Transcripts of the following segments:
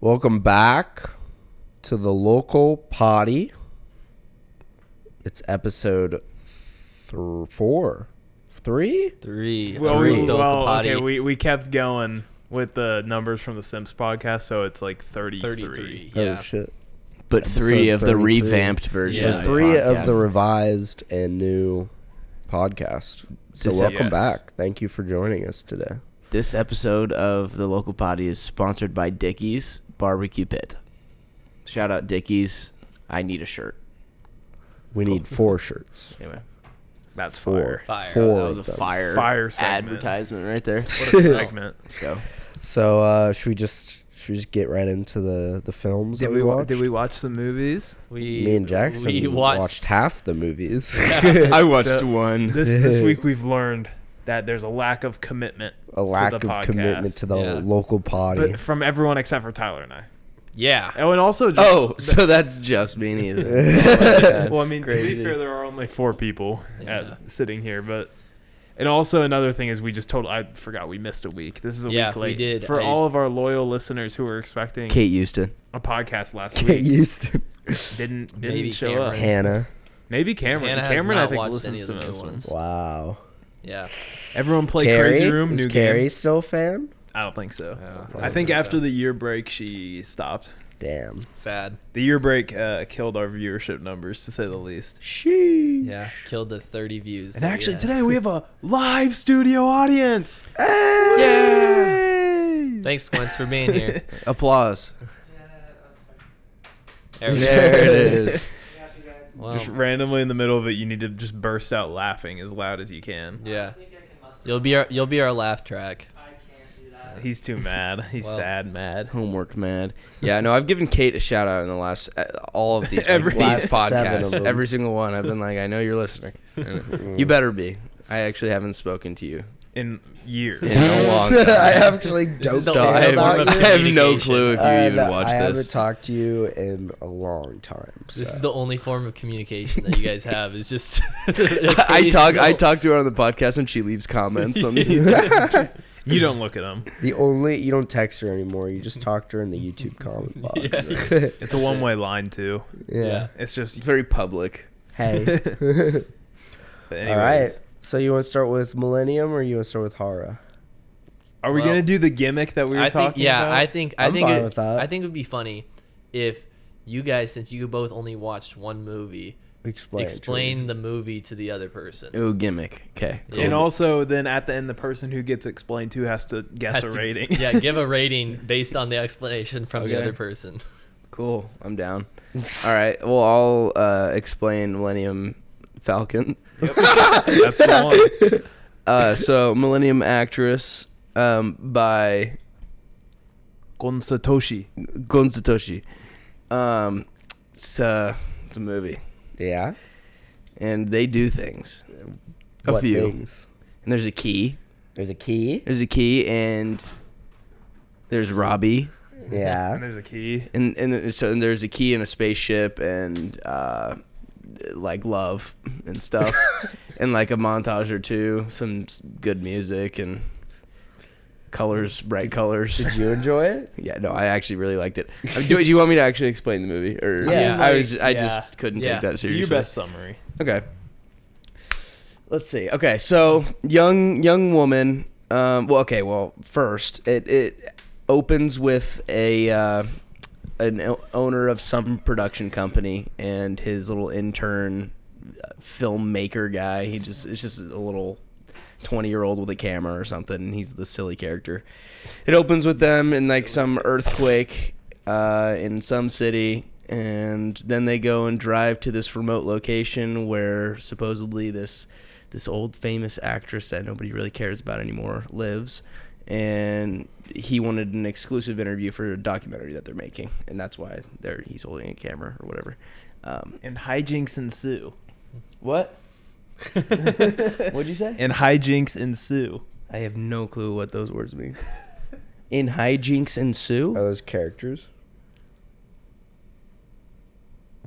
Welcome back to the local Podi. It's episode 4. 3? 3. Well, Potty. okay, we kept going with the numbers from the Simps podcast, so it's like 33. 33. Yeah. Oh, shit. But Episode 3 of the 33. revamped version. Yeah. of 3 the of the podcast. revised and new podcast. So This- welcome yes. back. Thank you for joining us today. This episode of the local potty is sponsored by Dickie's Barbecue Pit. Shout out Dickie's. I need a shirt. We need 4 shirts. Anyway, That's 4. Fire. 4 that was a of them. fire segment. advertisement right there. What a segment. Let's go. So should we just get right into the films that we watched? Did we watch the movies? Me and Jackson we watched half the movies. I watched So, one. This week we've learned that there's a lack of commitment. A lack to of the podcast. commitment to the Yeah. local Podi. But from everyone except for Tyler and I. Yeah. Oh, and also just, Oh, so that's just me neither. well, I mean, to Crazy. be fair, there are only 4 people Yeah. sitting here, but. And also another thing is I forgot we missed a week. This is a Yeah, week we late. did. For all of our loyal listeners who were expecting Kate Houston. a podcast last Get week, used to didn't Maybe show Cameron. up. Hannah. Maybe Cameron. Hannah has Cameron, I not think, watched any listens of to the most new ones. ones. Wow. Yeah. Everyone play Carrie? Crazy Room, Is new Carrie game. still a fan? I don't think so. Yeah, I think after the year break, she stopped. Damn. Sad. The year break killed our viewership numbers, to say the least. Sheesh. Yeah. Killed the 30 views. And that we actually, had. today we have a live studio audience. Yay! Thanks, Squints, for being here. Applause. There we There go. it is. Well, Just randomly in the middle of it, you need to just burst out laughing as loud as you can. yeah. You'll be our laugh track. He's too mad. He's Well. sad mad. Homework mad. Yeah, no, I've given Kate a shout out in the last all of these Every- these Last 7 of podcasts. them. Every single one. I've been like, I know you're listening. You better be. I actually haven't spoken to you In years. in a long time. I actually don't is the so care I have, about form of you. I have no communication. clue if you even watched I haven't this. talked to you in a long time. This so. is the only form of communication that you guys have. Is just. I talk to her on the podcast when she leaves comments on the YouTube. You don't look at them. You don't text her anymore. You just talk to her in the YouTube comment box. Yeah. It's a one-way line, too. Yeah. It's just... Very public. Hey. But All right. anyways. So you want to start with Millennium or you want to start with Hara? Are we Well, going to do the gimmick that we were talking about? I think I'm fine with that. I think it would be funny if you guys, since you both only watched one movie, explain the movie to the other person. Ooh, gimmick. Okay. Yeah. And also, then at the end, the person who gets explained to has to guess Has a to- rating. Yeah, give a rating based on the explanation from the Okay. other person. Cool. I'm down. All right. Well, I'll explain Millennium Falcon. That's the one. So Millennium Actress by Gon Satoshi. Gon Satoshi. It's a movie, Yeah. and they do things. A What few. things? And there's a key. There's a key. And there's Robbie. And Yeah. there's a key. And there's a key in a spaceship and like love and stuff. And like a montage or two, some good music and colors, bright colors. Did you enjoy it? Yeah, no, I actually really liked it. Do you want me to actually explain the movie, or Yeah. I Yeah. just couldn't Yeah. take that Do seriously. your best summary. Okay. Let's see. Okay, so young woman. Well, first it opens with an owner of some production company and his little intern filmmaker guy. It's just a little 20-year-old with a camera or something, and he's the silly character. It opens with them in like some earthquake in some city, and then they go and drive to this remote location where supposedly this old famous actress that nobody really cares about anymore lives, and he wanted an exclusive interview for a documentary that they're making, and that's why he's holding a camera or whatever. And hijinks ensue. What? What'd you say? And hijinks ensue. I have no clue what those words mean. In hijinks ensue? Are those characters?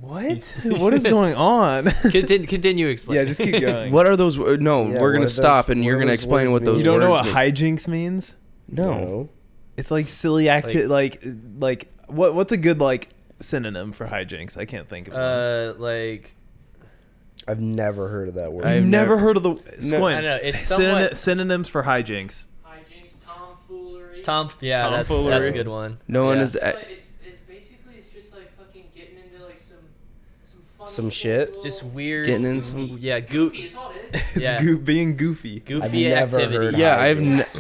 What? What is going on? Continue explaining. Yeah, just keep going. What are those? No, Yeah, we're what gonna are stop, those- and what you're are gonna those explain words what mean? those You don't know words what mean. hijinks means? No. It's like silly like what's a good like synonym for hijinks? I can't think of one. Like I've never heard of that word. I've never heard of the Squints. I know, it's somewhat- synonyms for hijinks. Hijinks, tomfoolery. That's a good one. No one Yeah. is. It's basically it's just like fucking getting into like some funny Some shit? little- Just weird. Getting in some- Yeah, goofy. It's all it is. It's Yeah. being goofy. Goofy I've never activity. heard of Yeah,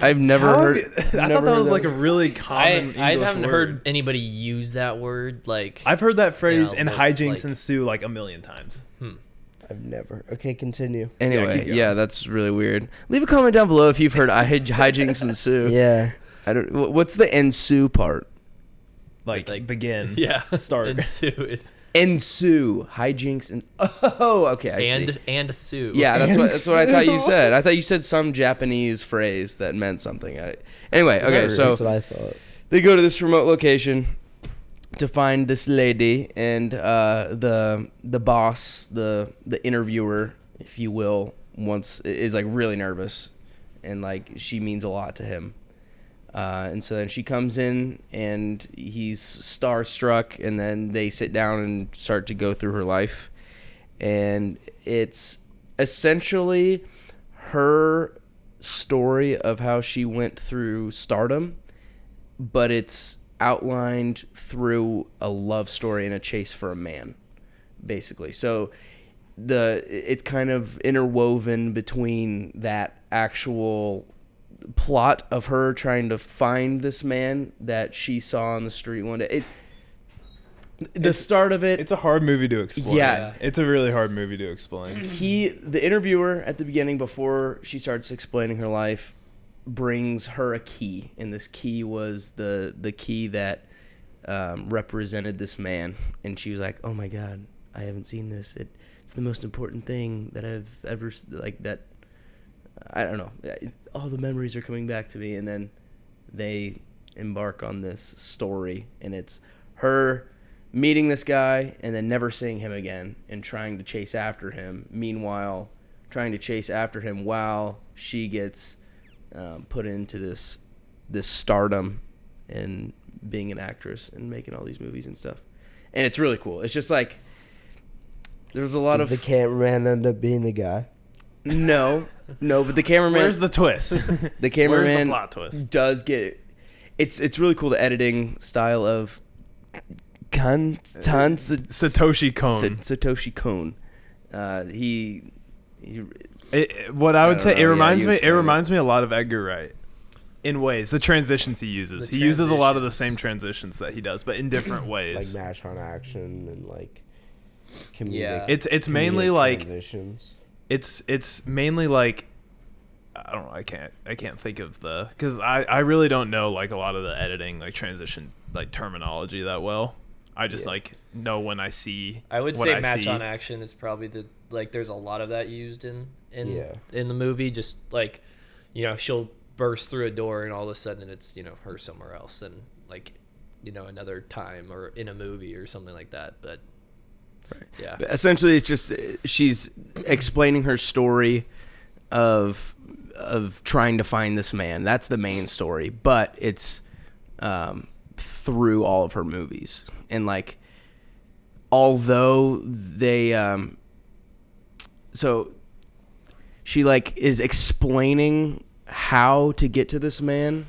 I've never How- heard. I never thought that heard was like a really common I English haven't word. heard anybody use that word. Like I've heard that phrase Yeah, and like- hijinks ensue like a million times. I've never. Okay, continue. Anyway, keep yeah, going. that's really weird. Leave a comment down below if you've heard hijinks ensue. Yeah. I don't. What's the ensue part? Like begin. yeah, Start. And Sue is Ensue hijinks and okay, I see. and Sue. Yeah, that's what I thought you Ensue. said. I thought you said some Japanese phrase that meant something. Anyway, okay, so That's what I thought. they go to this remote location to find this lady, and the boss, the interviewer, if you will, is like really nervous, and like she means a lot to him. And so then she comes in, and he's starstruck, and then they sit down and start to go through her life, and it's essentially her story of how she went through stardom, but it's outlined through a love story and a chase for a man, basically. So it's kind of interwoven between that actual plot of her trying to find this man that she saw on the street one day. The start of it, It's a hard movie to explain. Yeah. It's a really hard movie to explain. the interviewer at the beginning, before she starts explaining her life, brings her a key, and this key was the key that represented this man, and she was like, "Oh my God, I haven't seen this. It's the most important thing that I've ever like that." I don't know. All the memories are coming back to me, and then they embark on this story, and it's her meeting this guy and then never seeing him again and trying to chase after him. Meanwhile, trying to chase after him while she gets put into this stardom and being an actress and making all these movies and stuff. And it's really cool. It's just like there's a lot Does of the cameraman end up being the guy? no, but the cameraman. Where's the twist? The cameraman Where's the plot twist? does get it's really cool, the editing style of Satoshi Kon. Satoshi Kon. He What I would I say, don't it know. reminds Yeah, me. you It explain reminds me a lot of Edgar Wright, in ways. The transitions he uses. He uses a lot of the same transitions that he does, but in different Like ways. match on action and like comedic. Yeah. It's mainly comedic like transitions. it's mainly like I don't know. I can't think of because I really don't know like a lot of the editing like transition like terminology that well. I just like know when I see. I would what say I match see. on action is probably there's a lot of that used in Yeah. the movie. Just like, she'll burst through a door and all of a sudden it's, her somewhere else and like, another time or in a movie or something like that. But yeah. But essentially it's just she's explaining her story of trying to find this man. That's the main story, but it's through all of her movies. And like although they so she like is explaining how to get to this man,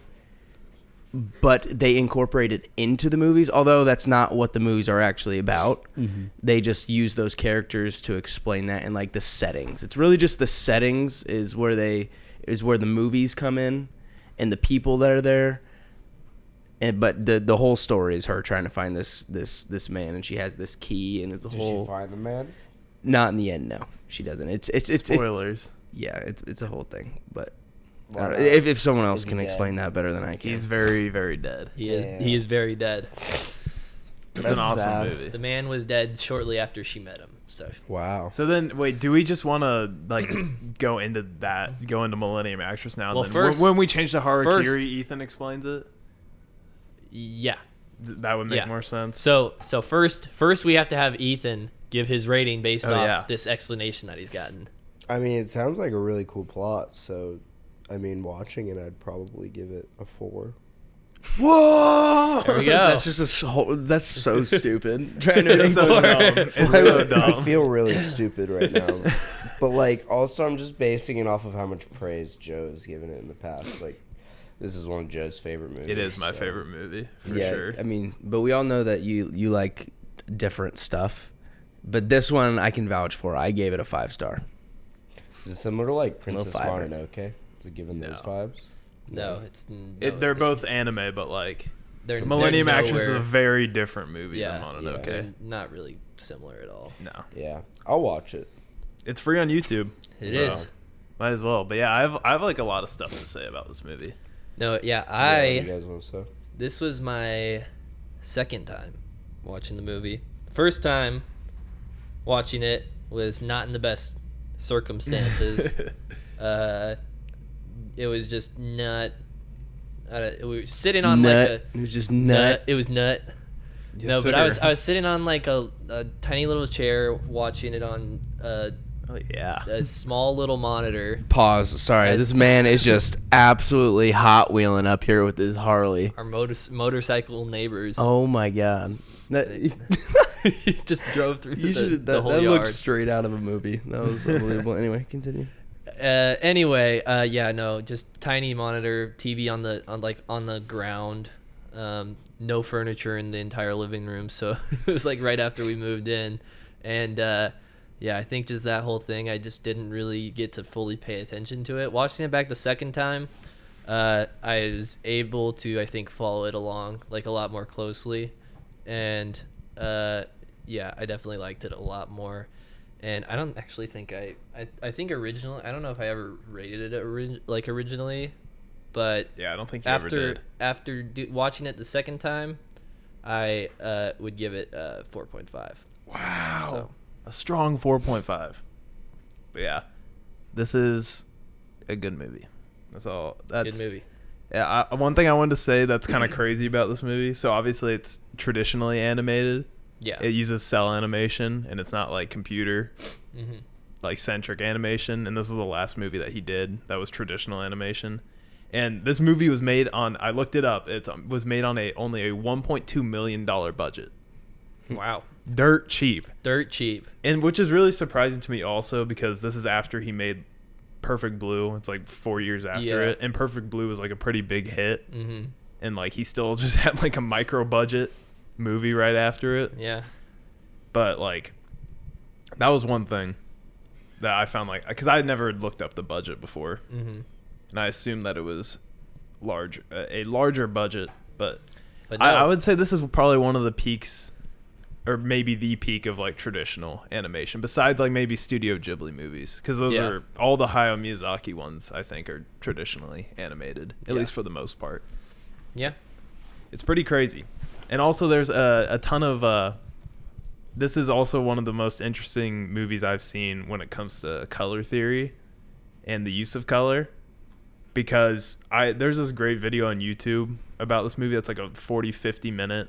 but they incorporate it into the movies, although that's not what the movies are actually about. They just use those characters to explain that, and like the settings. It's really just the settings is where the movies come in, and the people that are there. But the whole story is her trying to find this man, and she has this key, and it's a Does whole. she find the man? Not in the end, no, she doesn't. It's Spoilers. it's a whole thing, but. Why I don't not? know, if someone else Is he can dead? explain that better than I can. He's very very dead. He is Damn. he is very dead. It's That's an awesome sad. movie. The man was dead shortly after she met him. So Wow. So then, wait, do we just want to like go into Millennium Actress now? Well, And then first- when we change to Harakiri, first- Ethan explains it. yeah. That would make Yeah. more sense. So first we have to have Ethan give his rating based Oh, off yeah. this explanation that he's gotten. I mean, it sounds like a really cool plot. So, I mean, watching it, I'd probably give it a 4. Whoa! There we go. That's just that's so stupid. Trying to It's so ignore dumb. it. It's so I dumb. feel really stupid right now. But, like, also I'm just basing it off of how much praise Joe's given it in the past. Like, this is one of Joe's favorite movies. It is my so. favorite movie for Yeah, sure. I mean, but we all know that you like different stuff. But this one I can vouch for. I gave it a 5-star. Is it similar to, like, Princess fiber. Mononoke? Is it given those No. vibes? No, it's They're both anime, but like they're Millennium they're Actress is a nowhere- very different movie yeah, than yeah, Mononoke. they're not really similar at all. No, Yeah. I'll watch it. it's free on YouTube. It So, is. Might as well. But yeah, I have like a lot of stuff to say about this movie. No, yeah, Yeah, what do you guys want to say? this was my second time watching the movie. First time watching it was not in the best circumstances. It was just nut. We were sitting on Nut. like It was just a nut. It was nut. Yes, No, but sir. I was sitting on like a tiny little chair watching it on Oh yeah. a small little monitor. Pause. Sorry, this man is just absolutely hot wheeling up here with his Harley. Our motorcycle neighbors. Oh my god. That, He just drove through you the, should the that, whole that yard. looked straight out of a movie. That was unbelievable. Anyway, continue. Anyway, yeah, no, just tiny monitor, TV on the ground, no furniture in the entire living room. So it was like right after we moved in, and yeah, I think just that whole thing, I just didn't really get to fully pay attention to it. Watching it back the second time, I was able to, I think, follow it along like a lot more closely, and yeah, I definitely liked it a lot more. And I don't actually think I think originally, I don't know if I ever rated it originally, but Yeah, I don't think you ever did. after watching it the second time, I would give it 4.5. Wow. So A strong 4.5. But yeah, this is a good movie. That's all. That's good movie. Yeah, one thing I wanted to say that's kind of crazy about this movie. So obviously it's traditionally animated. Yeah. It uses cell animation, and it's not like computer Mm-hmm. like centric animation. And this is the last movie that he did that was traditional animation. And this movie was made on, I looked it up, it was made on only a $1.2 million budget. Wow. Dirt cheap. Dirt cheap. And which is really surprising to me also, because this is after he made Perfect Blue. It's like 4 years after Yeah. it. And Perfect Blue was like a pretty big hit. Mm-hmm. And like he still just had like a micro budget movie right after it. Yeah. But like that was one thing that I found, like, because I had never looked up the budget before. Mm-hmm. And I assumed that it was a larger budget, but But no, I would say this is probably one of the peaks, or maybe the peak of like traditional animation, besides like maybe Studio Ghibli movies, because those Yeah. are all the Hayao Miyazaki ones. I think are traditionally animated, at Yeah. least for the most part. yeah. It's pretty crazy, and also there's a ton of. This is also one of the most interesting movies I've seen when it comes to color theory and the use of color, because there's this great video on YouTube about this movie that's like a 40-50 minute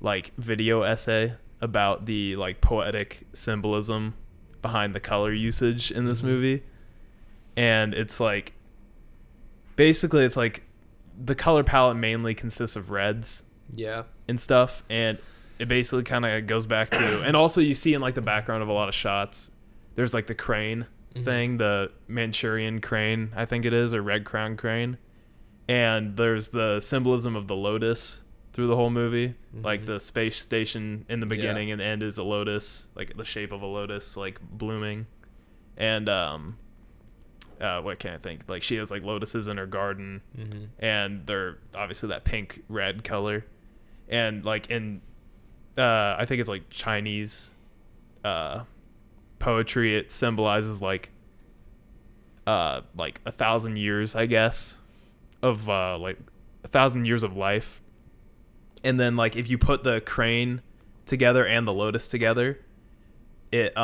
like video essay about the like poetic symbolism behind the color usage in this movie. And it's like basically it's like the color palette mainly consists of reds Yeah. and stuff, and it basically kind of goes back to, and also you see in like the background of a lot of shots, there's like the crane thing, the Manchurian crane, I think it is, or red crown crane, and there's the symbolism of the lotus through the whole movie, like the space station in the beginning and end is a lotus, like the shape of a lotus, like blooming, and what can I think? Like she has like lotuses in her garden, and they're obviously that pink red color, and like in I think it's like Chinese poetry, it symbolizes like 1,000 years, I guess, of like 1,000 years of life. And then like if you put the crane together and the lotus together, it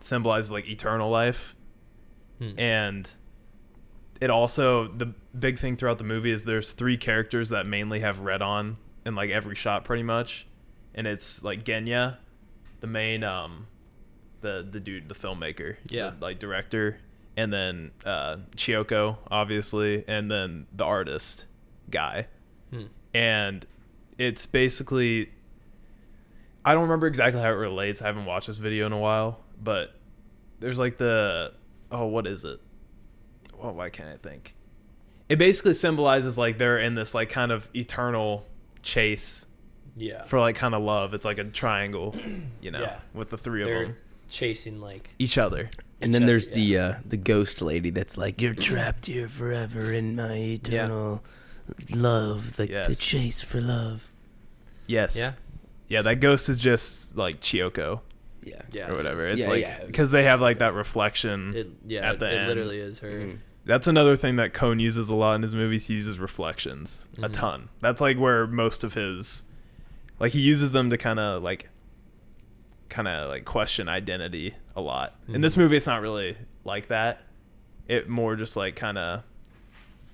symbolizes like eternal life. And it also, the big thing throughout the movie is there's 3 characters that mainly have red on in like every shot pretty much. And it's like Genya, the main the dude, the filmmaker, the, like director, and then Chiyoko obviously, and then the artist guy. and it's basically, I don't remember exactly how it relates. I haven't watched this video in a while, but there's like what is it? Well, why can't I think? It basically symbolizes like they're in this like kind of eternal chase for like kind of love. It's like a triangle, with the three of them chasing like each other. And then there's the ghost lady that's like, you're trapped here forever in my eternal love, the chase for love. Yes. Yeah, that ghost is just like Chiyoko. Yeah. Or whatever. It's because they have like that reflection at the end. It literally is her. Mm-hmm. That's another thing that Kohn uses a lot in his movies. He uses reflections a ton. That's like where most of his, like, he uses them to kind of like question identity a lot. In this movie, it's not really like that. It more just like kind of,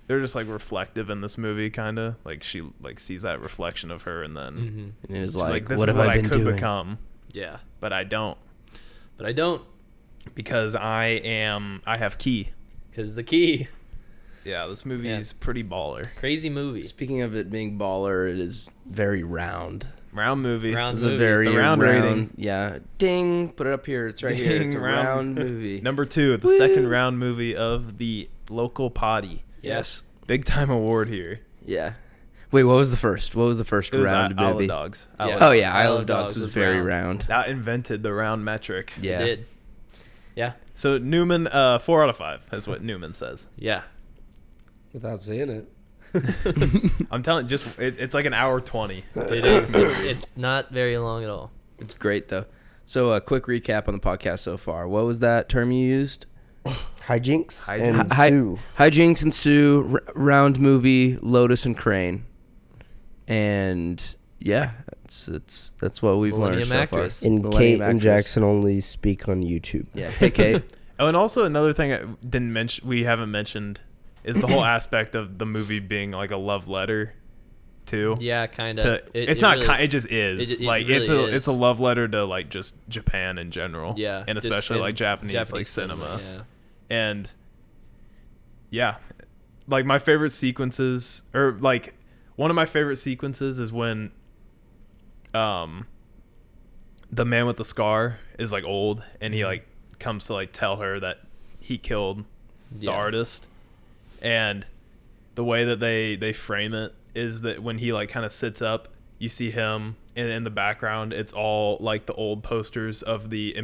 they're just like reflective in this movie, kind of like she like sees that reflection of her, and then And it was like, this what is have what I I been could doing? become, but I don't, because I have ki. Because the key. Yeah, this movie is pretty baller. Crazy movie. Speaking of it being baller, it is very round. Round movie. Round It's movie. a very The round rating. Yeah. Ding. Put it up here. It's right here. It's a round movie. Number 2, the second round movie of the local Podi. Yes. Big time award here. Yeah. Wait, what was the first? What was the first It was round Isle movie? of Dogs. Yeah. Isle of Oh Dogs. yeah, Isle of Dogs was very round. That invented the round metric. Yeah. It did. Yeah. So Newman, 4 out of 5 is what Newman says. Yeah. Without saying it. I'm telling you, it's like an hour 20. It is. It's not very long at all. It's great though. So a quick recap on the podcast so far. What was that term you used? Hijinks and Hi- Sue. Hijinks and Sue, round movie, Lotus and Crane, and yeah, that's what we've learned Millennium so Actress. far. And Millennium Kate and Actress. Jackson only speak on YouTube. Yeah, hey Kate. Oh, and also another thing I didn't mention, we haven't mentioned, is the whole aspect of the movie being like a love letter, too. Yeah, kind of. It just is. it Like really it's a love letter to like just Japan in general. Yeah. And just especially in like Japanese like cinema. Yeah. And yeah, like my favorite sequences, or like one of my favorite sequences is when the man with the scar is like old, and he like comes to like tell her that he killed the artist, and the way that they frame it is that when he like kind of sits up, you see him, and in the background it's all like the old posters of the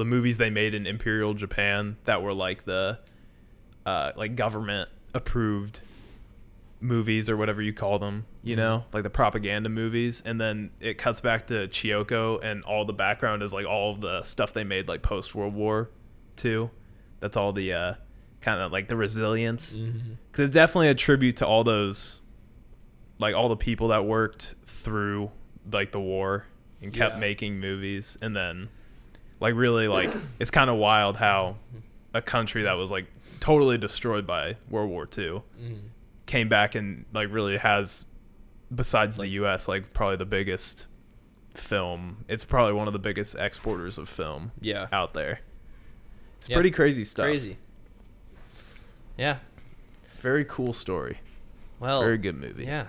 movies they made in Imperial Japan that were like the like government approved movies or whatever you call them, you know, like the propaganda movies. And then it cuts back to Chiyoko, and all the background is like all of the stuff they made like post World War II. That's all the kind of like the resilience, because it's definitely a tribute to all those, like all the people that worked through like the war and kept making movies. And then like really like it's kind of wild how a country that was like totally destroyed by World War II came back and like really has, besides the US, like probably the biggest film. It's probably one of the biggest exporters of film out there. It's pretty crazy stuff. Crazy. Yeah. Very cool story. Well. Very good movie. Yeah.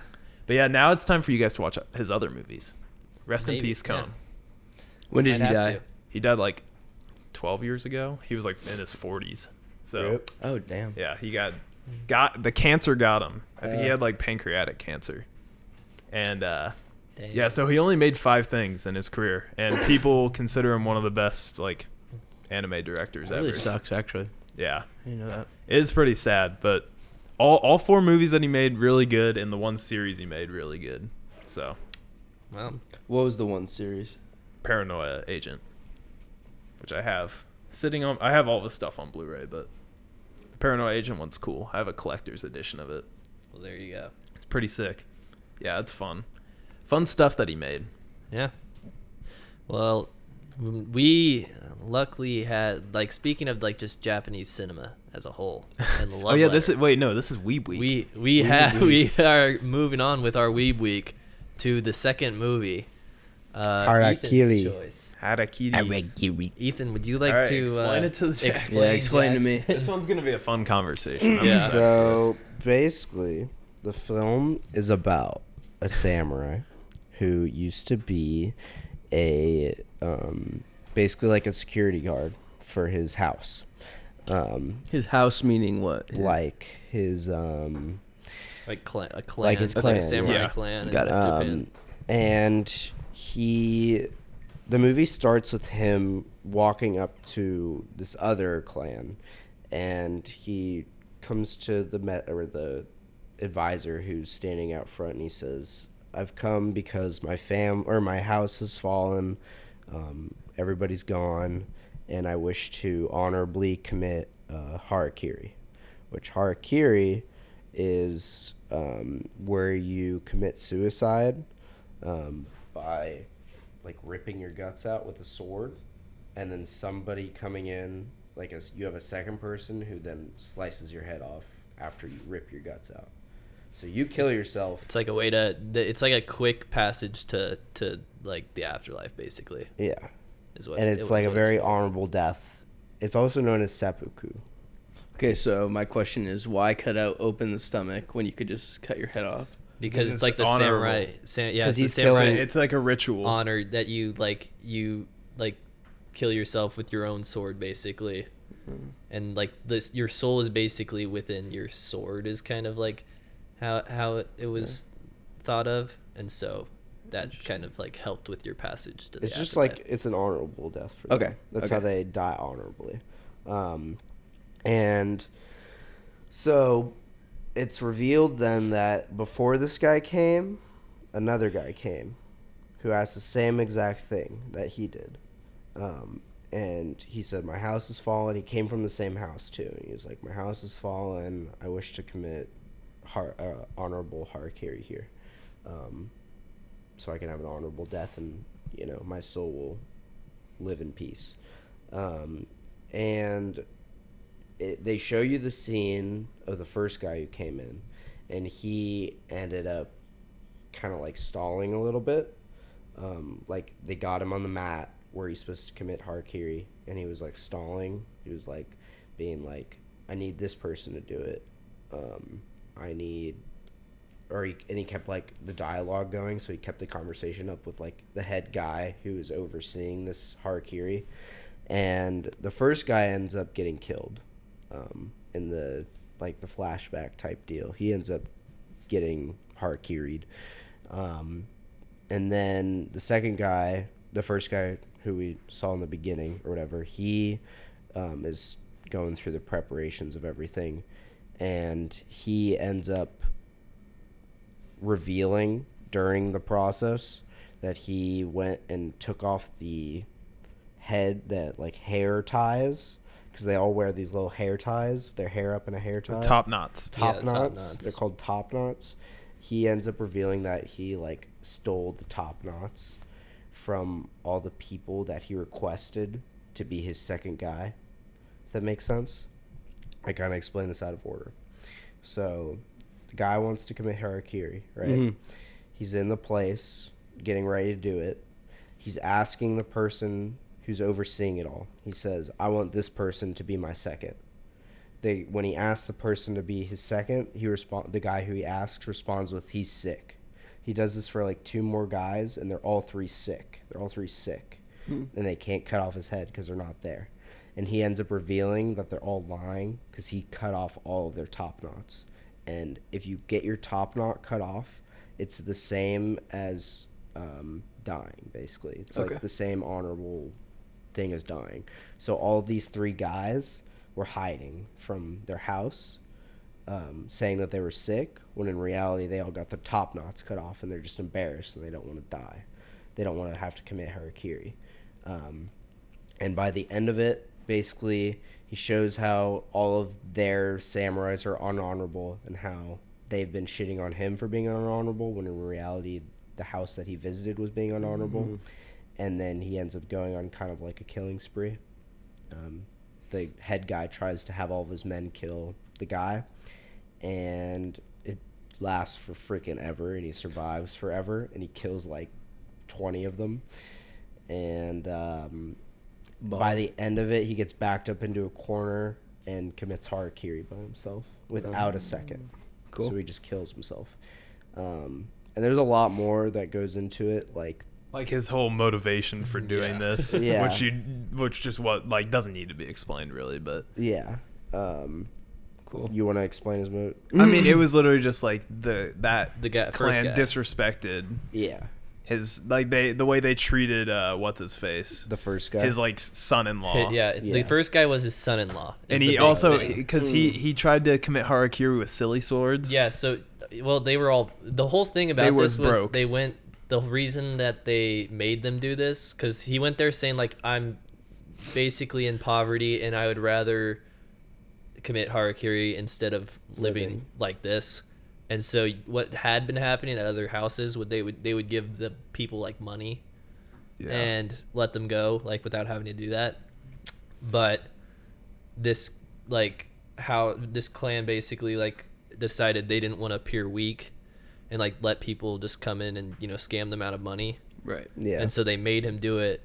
But yeah, now it's time for you guys to watch his other movies. Rest in Maybe, peace, Kohn. When did I'd he have die? to. He died like 12 years ago. He was like in his 40s. So Rip. Oh damn. yeah, he got the cancer got him. I think he had like pancreatic cancer. And Damn. yeah, so he only made 5 things in his career, and people consider him one of the best like anime directors That ever. really sucks actually. Yeah. You know that. It is pretty sad, but all 4 movies that he made really good, and the one series he made really good. So, Well. What was the one series? Paranoia Agent, which I have sitting on. I have all his stuff on Blu-ray, but the Paranoia Agent one's cool. I have a collector's edition of it. Well, there you go. It's pretty sick. Yeah, it's fun. Fun stuff that he made. Yeah. Well, we luckily had, like, speaking of like just Japanese cinema as a whole and the love Oh yeah, letter, this is WEEB week. we are moving on with our Weeb week to the second movie. Harakiri. Ethan's choice. Harakiri. Ethan, would you like All right, to explain it to the chat. explain Explain to me. This one's gonna be a fun conversation. I'm Yeah. excited for So basically, the film is about a samurai who used to be a basically like a security guard for his house. His house meaning what? Like his Like a clan, like his clan, a samurai yeah. clan. Got in it. Japan. And the movie starts with him walking up to this other clan, and he comes to the advisor who's standing out front, and he says, "I've come because my house has fallen, everybody's gone, and I wish to honorably commit harakiri," which harakiri is where you commit suicide by like ripping your guts out with a sword, and then somebody coming in, you have a second person who then slices your head off after you rip your guts out. So you kill yourself. It's like a way to. It's like a quick passage to like the afterlife, basically. Yeah. Is what. And it's like a very honorable death. It's also known as seppuku. Okay, so my question is, why cut out open the stomach when you could just cut your head off? Because it's it's like the honorable. samurai. Yeah, 'Cause it's the he's samurai killing- It's like a ritual. honor that you kill yourself with your own sword, basically. And like this, your soul is basically within your sword. Is kind of like how it was thought of, and so that kind of like helped with your passage to the It's just afterlife. like it's an honorable death for them. Okay, That's okay. how they die honorably. And so it's revealed then that before this guy came, another guy came who asked the same exact thing that he did. And he said, "My house has fallen." He came from the same house too. And he was like, "My house has fallen. I wish to commit honorable harakiri here. So I can have an honorable death, and my soul will live in peace." And they show you the scene of the first guy who came in, and he ended up kind of like stalling a little bit. Like they got him on the mat where he's supposed to commit harakiri, and he was like stalling. He was like being like, "I need this person to do it. And he kept like the dialogue going, so he kept the conversation up with like the head guy who was overseeing this harakiri, and the first guy ends up getting killed in the flashback type deal. He ends up getting harakiri'd, and then the second guy, the first guy who we saw in the beginning or whatever, he is going through the preparations of everything, and he ends up revealing during the process that he went and took off the head that like hair ties, because they all wear these little hair ties, their hair up in a hair tie. Top knots. Top Yeah, top knots. knots. They're called top knots. He ends up revealing that he like stole the top knots from all the people that he requested to be his second guy. If that makes sense. I kind of explained this out of order. So the guy wants to commit harakiri, right? Mhm. He's in the place getting ready to do it. He's asking the person who's overseeing it all. He says, "I want this person to be my second." When he asks the person to be his second, the guy who he asks responds with, "He's sick." He does this for like two more guys, and they're all three sick. And they can't cut off his head because they're not there. And he ends up revealing that they're all lying because he cut off all of their top knots. And if you get your top knot cut off, it's the same as dying, basically. It's Okay. like the same honorable thing as dying. So all these three guys were hiding from their house, saying that they were sick, when in reality they all got their top knots cut off, and they're just embarrassed and they don't want to die. They don't want to have to commit harakiri. And by the end of it, basically, he shows how all of their samurais are unhonorable, and how they've been shitting on him for being unhonorable, when in reality the house that he visited was being unhonorable. Mm-hmm. And then he ends up going on kind of like a killing spree. The head guy tries to have all of his men kill the guy, and it lasts for freaking ever, and he survives forever, and he kills like 20 of them. And by the end of it, he gets backed up into a corner and commits harakiri by himself without a second. Cool. So he just kills himself. And there's a lot more that goes into it, like his whole motivation for doing Yeah. this, Yeah. which just what like doesn't need to be explained really, but yeah. Cool. You want to explain his motive? I mean, it was literally just like the guy, first clan guy. disrespected Yeah, his the way they treated what's his face, the first guy. his like son-in-law. Yeah, Yeah. the first guy was his son-in-law. is And the he big also thing. because he tried to commit harakiri with silly swords. Yeah, so well they were all the whole thing about They were this was broke. they went the reason that they made them do this cuz he went there saying like I'm basically in poverty and I would rather commit harakiri instead of living like this. And so what had been happening at other houses they would give the people like money Yeah. and let them go like without having to do that. But this like how this clan basically like decided they didn't want to appear weak and like let people just come in and scam them out of money. Right. yeah, And so they made him do it,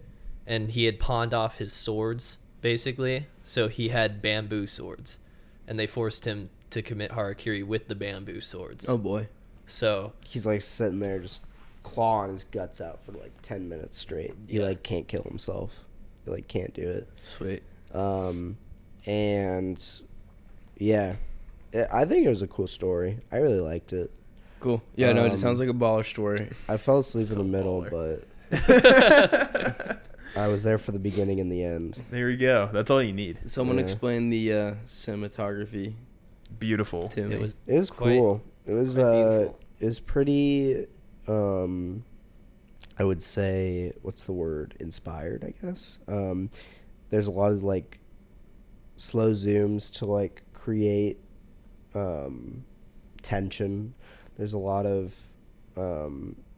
and he had pawned off his swords basically, so he had bamboo swords, and they forced him to commit harakiri with the bamboo swords. Oh boy. So he's like sitting there just clawing his guts out for like 10 minutes straight. He Yeah. like can't kill himself. He like can't do it. Sweet. And yeah, I think it was a cool story. I really liked it. Cool. Yeah, no, it sounds Um, like a baller story. I fell asleep So in the middle, baller. but I was there for the beginning and the end. There you go. That's all you need. Someone Yeah. explain the cinematography Beautiful. to me. it was It was Quite- cool. It was quite beautiful. it was pretty I would say, what's the word? Inspired, I guess. There's a lot of like slow zooms to like create tension. There's a lot of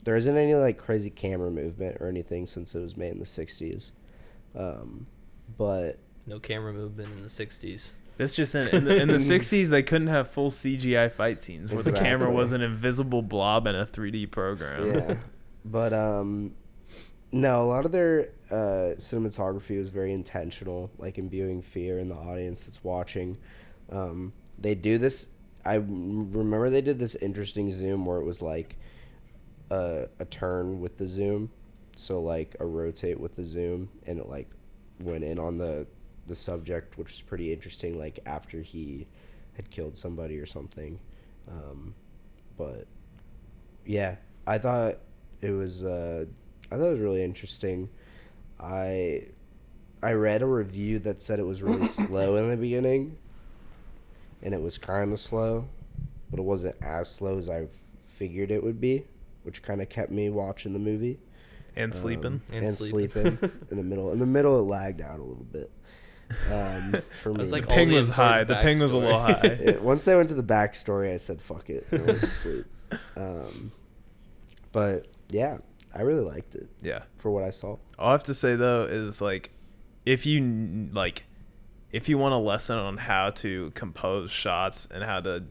there isn't any like crazy camera movement or anything since it was made in the 60s. But no camera movement in the 60s. It's just in the 60s they couldn't have full CGI fight scenes where the camera Exactly. was an invisible blob in a 3D program. yeah. But no, a lot of their cinematography was very intentional, like imbuing fear in the audience that's watching. They do this. I remember they did this interesting zoom where it was like a turn with the zoom, so like a rotate with the zoom, and it like went in on the subject, which is pretty interesting. Like after he had killed somebody or something. But yeah, I thought it was really interesting. I read a review that said it was really slow in the beginning, and it was kind of slow, but it wasn't as slow as I figured it would be, which kind of kept me watching the movie. And sleeping. And sleeping in the middle. In the middle, it lagged out a little bit. For me. was like, The ping all the was high. The ping was a little backstory. high. Once they went to the backstory, I said, "Fuck it," and I went to sleep. But yeah, I really liked it Yeah. for what I saw. All I have to say though is like, if you want a lesson on how to compose shots and how to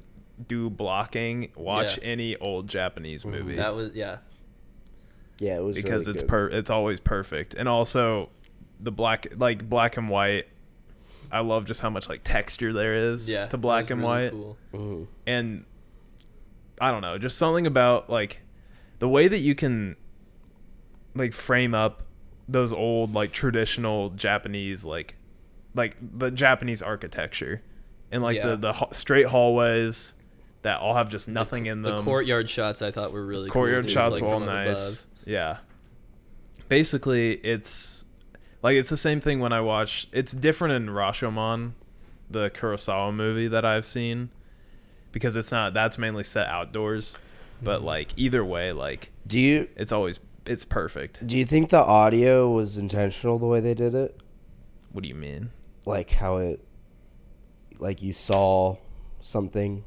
do blocking, watch Yeah. any old Japanese movie That was yeah. Yeah, it was because really it's good. it's always perfect. And also, the black and white. I love just how much like texture there is Yeah. to it black was and really white. cool. Mhm. And I don't know, just something about like the way that you can like frame up those old like traditional Japanese like the Japanese architecture and like Yeah. the straight hallways that all have just nothing in them. The courtyard shots I thought were really Courtyard cool too, shots like, were all from up nice. above. Yeah. Basically, it's the same thing when I watch. It's different in Rashomon, the Kurosawa movie that I've seen, because that's mainly set outdoors. But like either way, like Do you it's perfect. do you think the audio was intentional the way they did it? What do you mean? Like how it, like you saw something,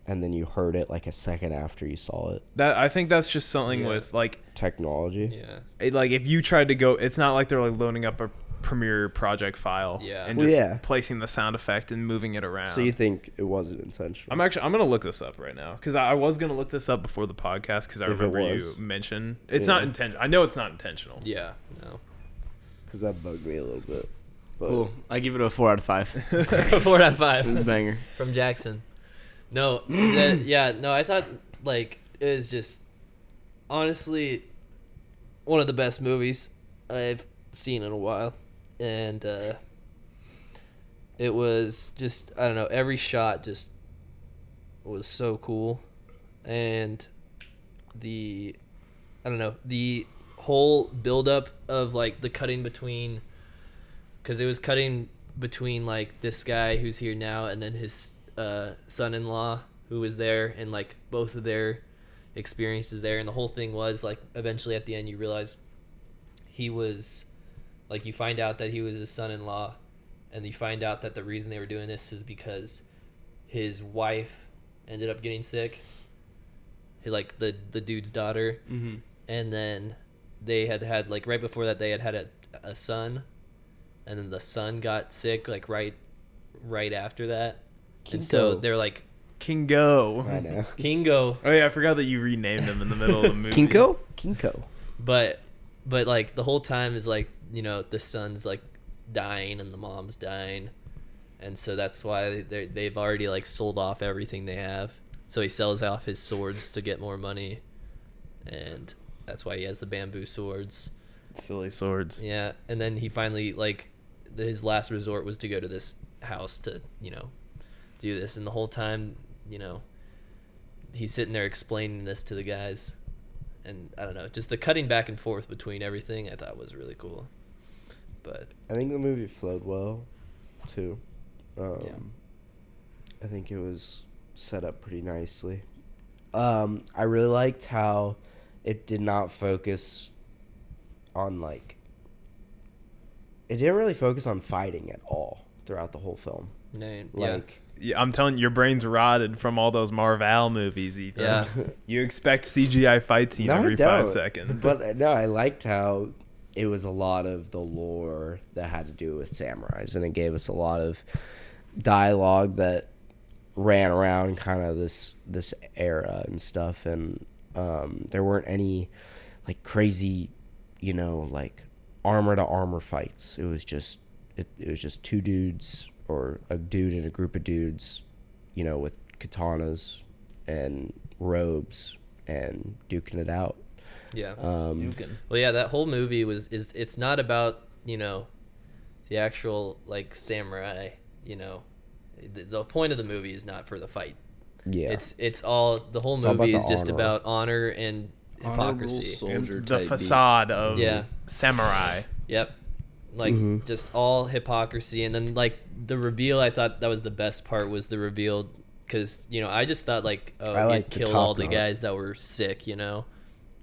and then you heard it like a second after you saw it. That I think that's just something Yeah. with like Technology. Yeah. like if you tried to go, it's not like they're like loading up a Premiere project file Yeah. and Well, just yeah. placing the sound effect and moving it around. So you think it wasn't intentional? I'm gonna look this up right now because I was gonna look this up before the podcast because I If it remember you was. mentioned it's Yeah. not intentional. I know it's not intentional. Yeah. No. Because that bugged me a little bit. But Cool. I give it a 4 out of 5. 4 out of 5 It's a banger. from Jackson. No, no. I thought like it was just honestly one of the best movies I've seen in a while, and it was just I don't know. Every shot just was so cool, and the whole buildup of like the cutting between, because it was cutting between like this guy who's here now and then his son-in-law who was there, and like both of their experiences there, and the whole thing was like eventually at the end you realize he was like, you find out that he was his son-in-law, and you find out that the reason they were doing this is because his wife ended up getting sick, like the dude's daughter, and then they had like right before that they had a son, and then the son got sick like right after that. And so they're like, Kingo. I know. Kingo. Oh yeah, I forgot that you renamed him in the middle of the movie. Kinko. But like the whole time is like, you know, the son's like dying and the mom's dying, and so that's why they've already like sold off everything they have. So he sells off his swords to get more money, and that's why he has the bamboo swords. Silly swords. Yeah, and then he finally like his last resort was to go to this house to, you know, do this, and the whole time, you know, he's sitting there explaining this to the guys, and I don't know, just the cutting back and forth between everything I thought was really cool. But I think the movie flowed well, too. Yeah. I think it was set up pretty nicely. I really liked how it did not focus on, like... It didn't really focus on fighting at all throughout the whole film. yeah, Like... Yeah, I'm telling you, your brain's rotted from all those Marvel movies, Ethan. Yeah. You expect CGI fight scene every 5 seconds. But no, I liked how it was a lot of the lore that had to do with samurais, and it gave us a lot of dialogue that ran around kind of this era and stuff, and there weren't any like crazy, you know, like armor to armor fights. It was just two dudes, or a dude and a group of dudes, you know, with katanas and robes and duking it out. Yeah. Um, Well, yeah, that whole movie it's not about, you know, the actual like samurai, you know. The point of the movie is not for the fight. Yeah. It's all, the whole It's all movie about is the just honor. about honor and hypocrisy. Soldier the type facade of Yeah. samurai. Yep. Like just all hypocrisy, and then like the reveal, I thought that was the best part, was the reveal, because, you know, I just thought like, oh, I he like the killed top all the knot. guys that were sick, you know,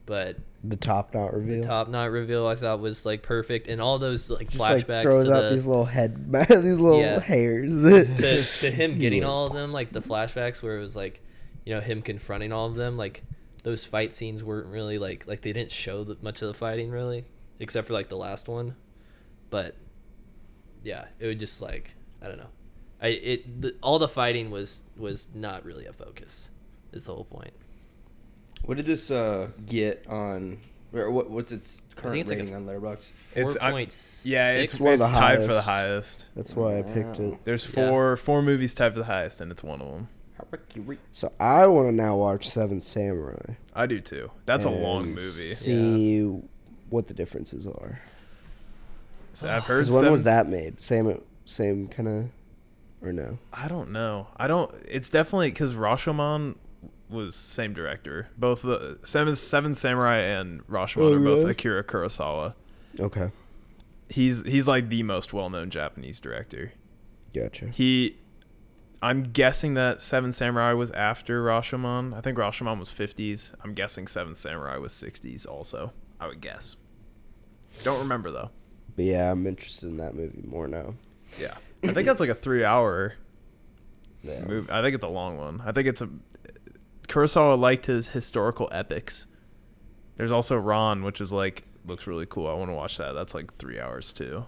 but The top knot reveal. top knot reveal I thought was like perfect, and all those like Just like flashbacks throws to out the these little these little Yeah. hairs. to him getting all of them, like the flashbacks where it was like, you know, him confronting all of them, like those fight scenes weren't really like they didn't show much of the fighting really, except for like the last one, but yeah, it would just like, I don't know, all the fighting was not really a focus, is the whole point. What did this get on? Or what's its current it's like rating on Letterboxd? It's 4.6. Yeah, it's one of the tied for the highest. highest. That's why I picked it. There's Yeah. four movies tied for the highest, and it's one of them. Harakiri. So I want to now watch Seven Samurai. I do too. That's a long and movie. See what the differences are. So I've heard. 'Cause when was Seven- that made? Same kind of, or no? I don't know. It's definitely because Rashomon was same director. Both the Seven Samurai and Rashomon are both really? Akira Kurosawa. Okay, He's like the most well-known Japanese director. gotcha. I'm guessing that Seven Samurai was after Rashomon. I think Rashomon was 50s. I'm guessing Seven Samurai was 60s also. I would guess. Don't remember though. But yeah, I'm interested in that movie more now. Yeah. I think that's like a 3-hour Yeah. movie. I think it's a long one. I think Kurosawa liked his historical epics. There's also Ron, which is like, looks really cool. I want to watch that. That's like 3 hours too.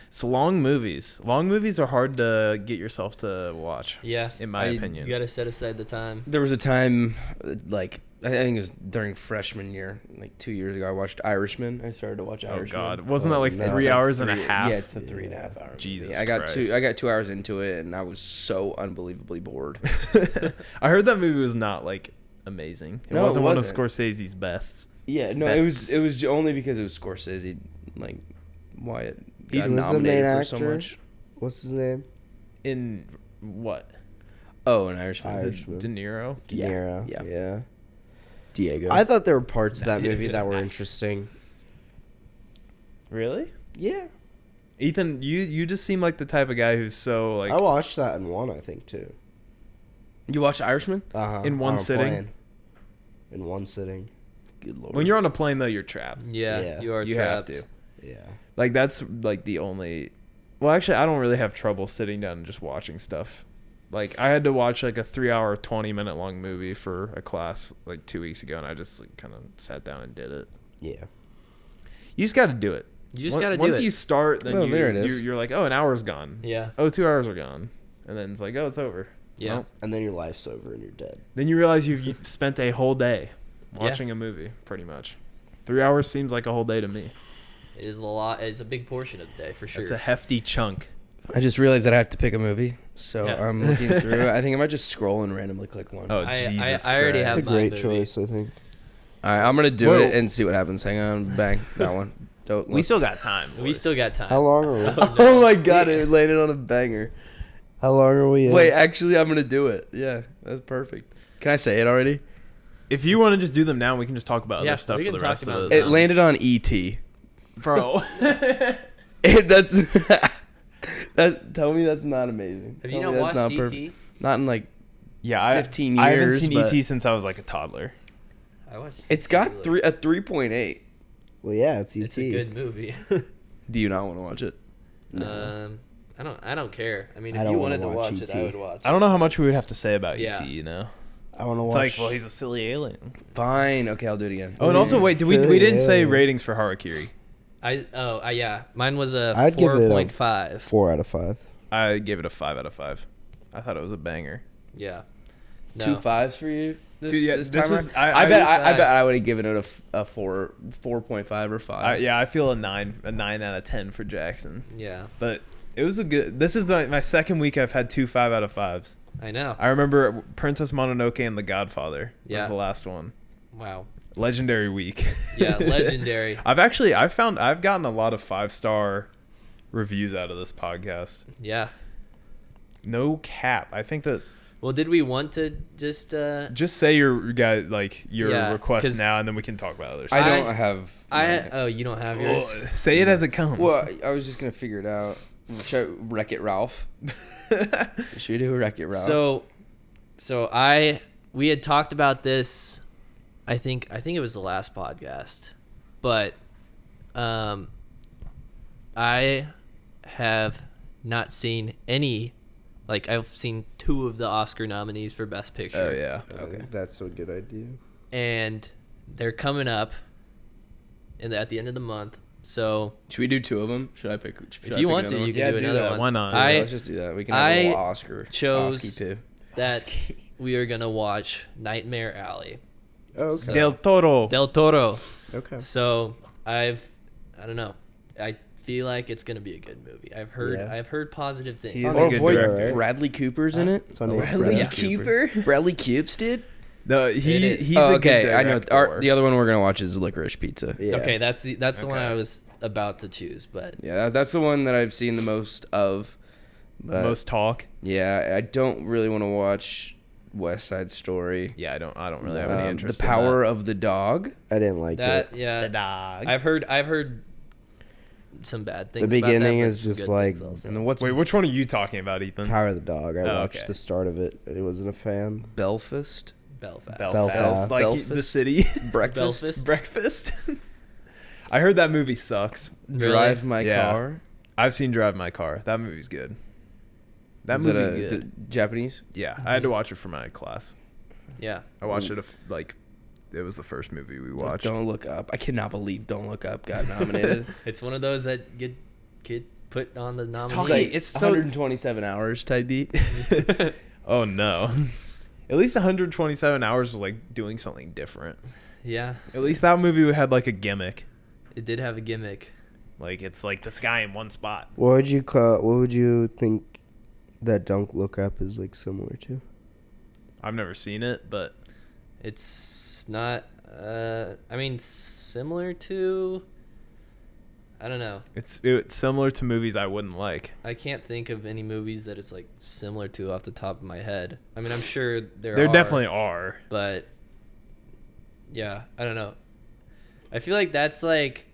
It's long movies. Long movies are hard to get yourself to watch. Yeah. In my opinion. You got to set aside the time. There was a time, like, I think it was during freshman year, like 2 years ago, I watched Irishman. I started to watch Oh Irishman. God, wasn't that like no. 3 It's like hours and a Three- half? Yeah, it's a 3.5 hour. Jesus movie. Christ. I got 2 hours into it, and I was so unbelievably bored. I heard that movie was not like amazing. It No, it wasn't one of wasn't. Scorsese's best. Yeah, no, Bests. it was only because it was Scorsese, like Wyatt He got was the nominated main for so actor? much. What's his name? In what? Oh, an Irishman. Is Irishman. it De Niro? De Yeah, Niro. yeah. Yeah. Diego. I thought there were parts of that Nice. movie that were Nice. interesting. Really? Yeah. Ethan, you just seem like the type of guy who's so like I watched that in one, I think, too. You watched Irishman? Uh-huh. In one on a sitting? plane. In one sitting. Good lord. when you're on a plane though, you're trapped. Yeah, Yeah. you are You trapped. have to. Yeah. Like that's like the only. Well, actually, I don't really have trouble sitting down and just watching stuff. Like I had to watch like a 3-hour, 20-minute long movie for a class like 2 weeks ago, and I just like, kind of sat down and did it. Yeah. You just got to do it. You just got to do it. Once you start, then Well, there it is. you're like, oh, an hour's gone. Yeah. Oh, 2 hours are gone, and then it's like, oh, it's over. Yeah. Well, And then your life's over and you're dead. then you realize you've spent a whole day Yeah. watching a movie, pretty much. 3 hours seems like a whole day to me. It is a lot. It's a big portion of the day for sure. It's a hefty chunk. I just realized that I have to pick a movie, so Yeah. I'm looking through it. I think I might just scroll and randomly click one. Oh, I Jesus already Christ. have It's a my great movie. choice, I think. All right, I'm gonna do Whoa. it and see what happens. Hang on, bang that one. Don't. We still got time. We boys. still got time. How long are we? Oh my god, it landed on a banger. How long are we in? Wait, actually, I'm gonna do it. Yeah, that's perfect. Can I say it already? If you want to just do them now, we can just talk about Yeah, other stuff we for can the talk rest of about it. them. It landed on ET. Bro. That's that. Tell me that's not amazing. Have you Tell not me watched that's ET? perfect. Not in like. Yeah, I 15 I haven't years, seen but- ET since I was like a toddler. I watched. It's ET, got like, a 3.8. Well, yeah, it's ET. It's a good movie. Do you not want to watch it? I don't care. I mean, I if don't you wanna wanted to watch watch it, ET. I would watch. I don't know how much we would have to say about Yeah. ET, you know? I want to It's watch. like, well, he's a silly alien. Fine. Okay, I'll do it again. Oh, and also, wait, we Silly didn't say alien. ratings for Harakiri. Yeah. Mine was a I'd give it a 4.5. 4 out of 5. I gave it a 5 out of 5. I thought it was a banger. Yeah. Two No. 5s for you. This, Two- yeah, this this time is- around? I- I bet I- I bet I would have given it a 4.5 or 5. Yeah, I feel a 9 out of 10 for Jackson. Yeah. But it was a good. This is my second week I've had 2 5 out of 5s. I know. I remember Princess Mononoke and The Godfather was Yeah. the last one. Wow. Legendary week. Yeah, legendary. I've gotten a lot of 5-star reviews out of this podcast. Yeah. No cap. I think that Well, did we want to just just say your Yeah, request 'cause now, and then we can talk about other I stuff. don't have. mine. oh, you don't have yours? Say it as it comes. Well, I was just gonna figure it out. Should I Wreck-It Ralph? Should we do Wreck-It Ralph? So we had talked about this. I think it was the last podcast, but I have not seen any. Like, I've seen 2 of the Oscar nominees for Best Picture. Oh yeah. Okay. That's a good idea. And they're coming up at the end of the month. So Should we do 2 of them? Should I pick? Should I if you pick want to, another you one? can Yeah, do do another that. one. Why not? Yeah, let's just do that. We can have a little Oscar. chose Osky too. that we are going to watch Nightmare Alley. Oh, okay. Del Toro. Del Toro. Okay. So I don't know. I feel like it's gonna be a good movie. I've Yeah. heard positive things. He is Oh, a good boy, director. right? Bradley Cooper's in it. It's on your Bradley Cooper. Cooper. Bradley Coops, dude. No, It is. he's Oh, a okay, good I know. director. The other one we're gonna watch is Licorice Pizza. Yeah. Okay, that's the one Okay. I was about to choose, but Yeah, that's the one that I've seen the most of. But Most talk. yeah, I don't really want to watch West Side Story. Yeah, I don't really have any interest. The Power of the Dog. I didn't like that it. yeah. the dog. I've heard some bad things. The about that, beginning but is some just good like- things also. And then what's Wait, which one are you talking about, Ethan? Power of the Dog. I Oh, watched okay. the start of it. I wasn't a fan. Belfast? Belfast. Belfast. Like Belfast. the city. Breakfast? Belfast. Breakfast. I heard that movie sucks. Really? Drive My Yeah. Car? I've seen Drive My Car. That movie's good. That Is movie is good. it Japanese? Yeah, I had to watch it for my class. Yeah. I watched it it was the first movie we watched. Don't Look Up. I cannot believe Don't Look Up got nominated. It's one of those that get put on the It's nominee. like, it's so 127 hours type beat. Oh no. At least 127 hours was like doing something different. Yeah, At least that movie had like a gimmick. it did have a gimmick. Like it's like this guy in one spot. What would you think that Don't Look Up is like similar to? I've never seen it, but It's not. I mean, similar to. I don't know. it's similar to movies I wouldn't like. I can't think of any movies that it's like similar to off the top of my head. I mean, I'm sure there Definitely are. but yeah, I don't know. I feel like that's like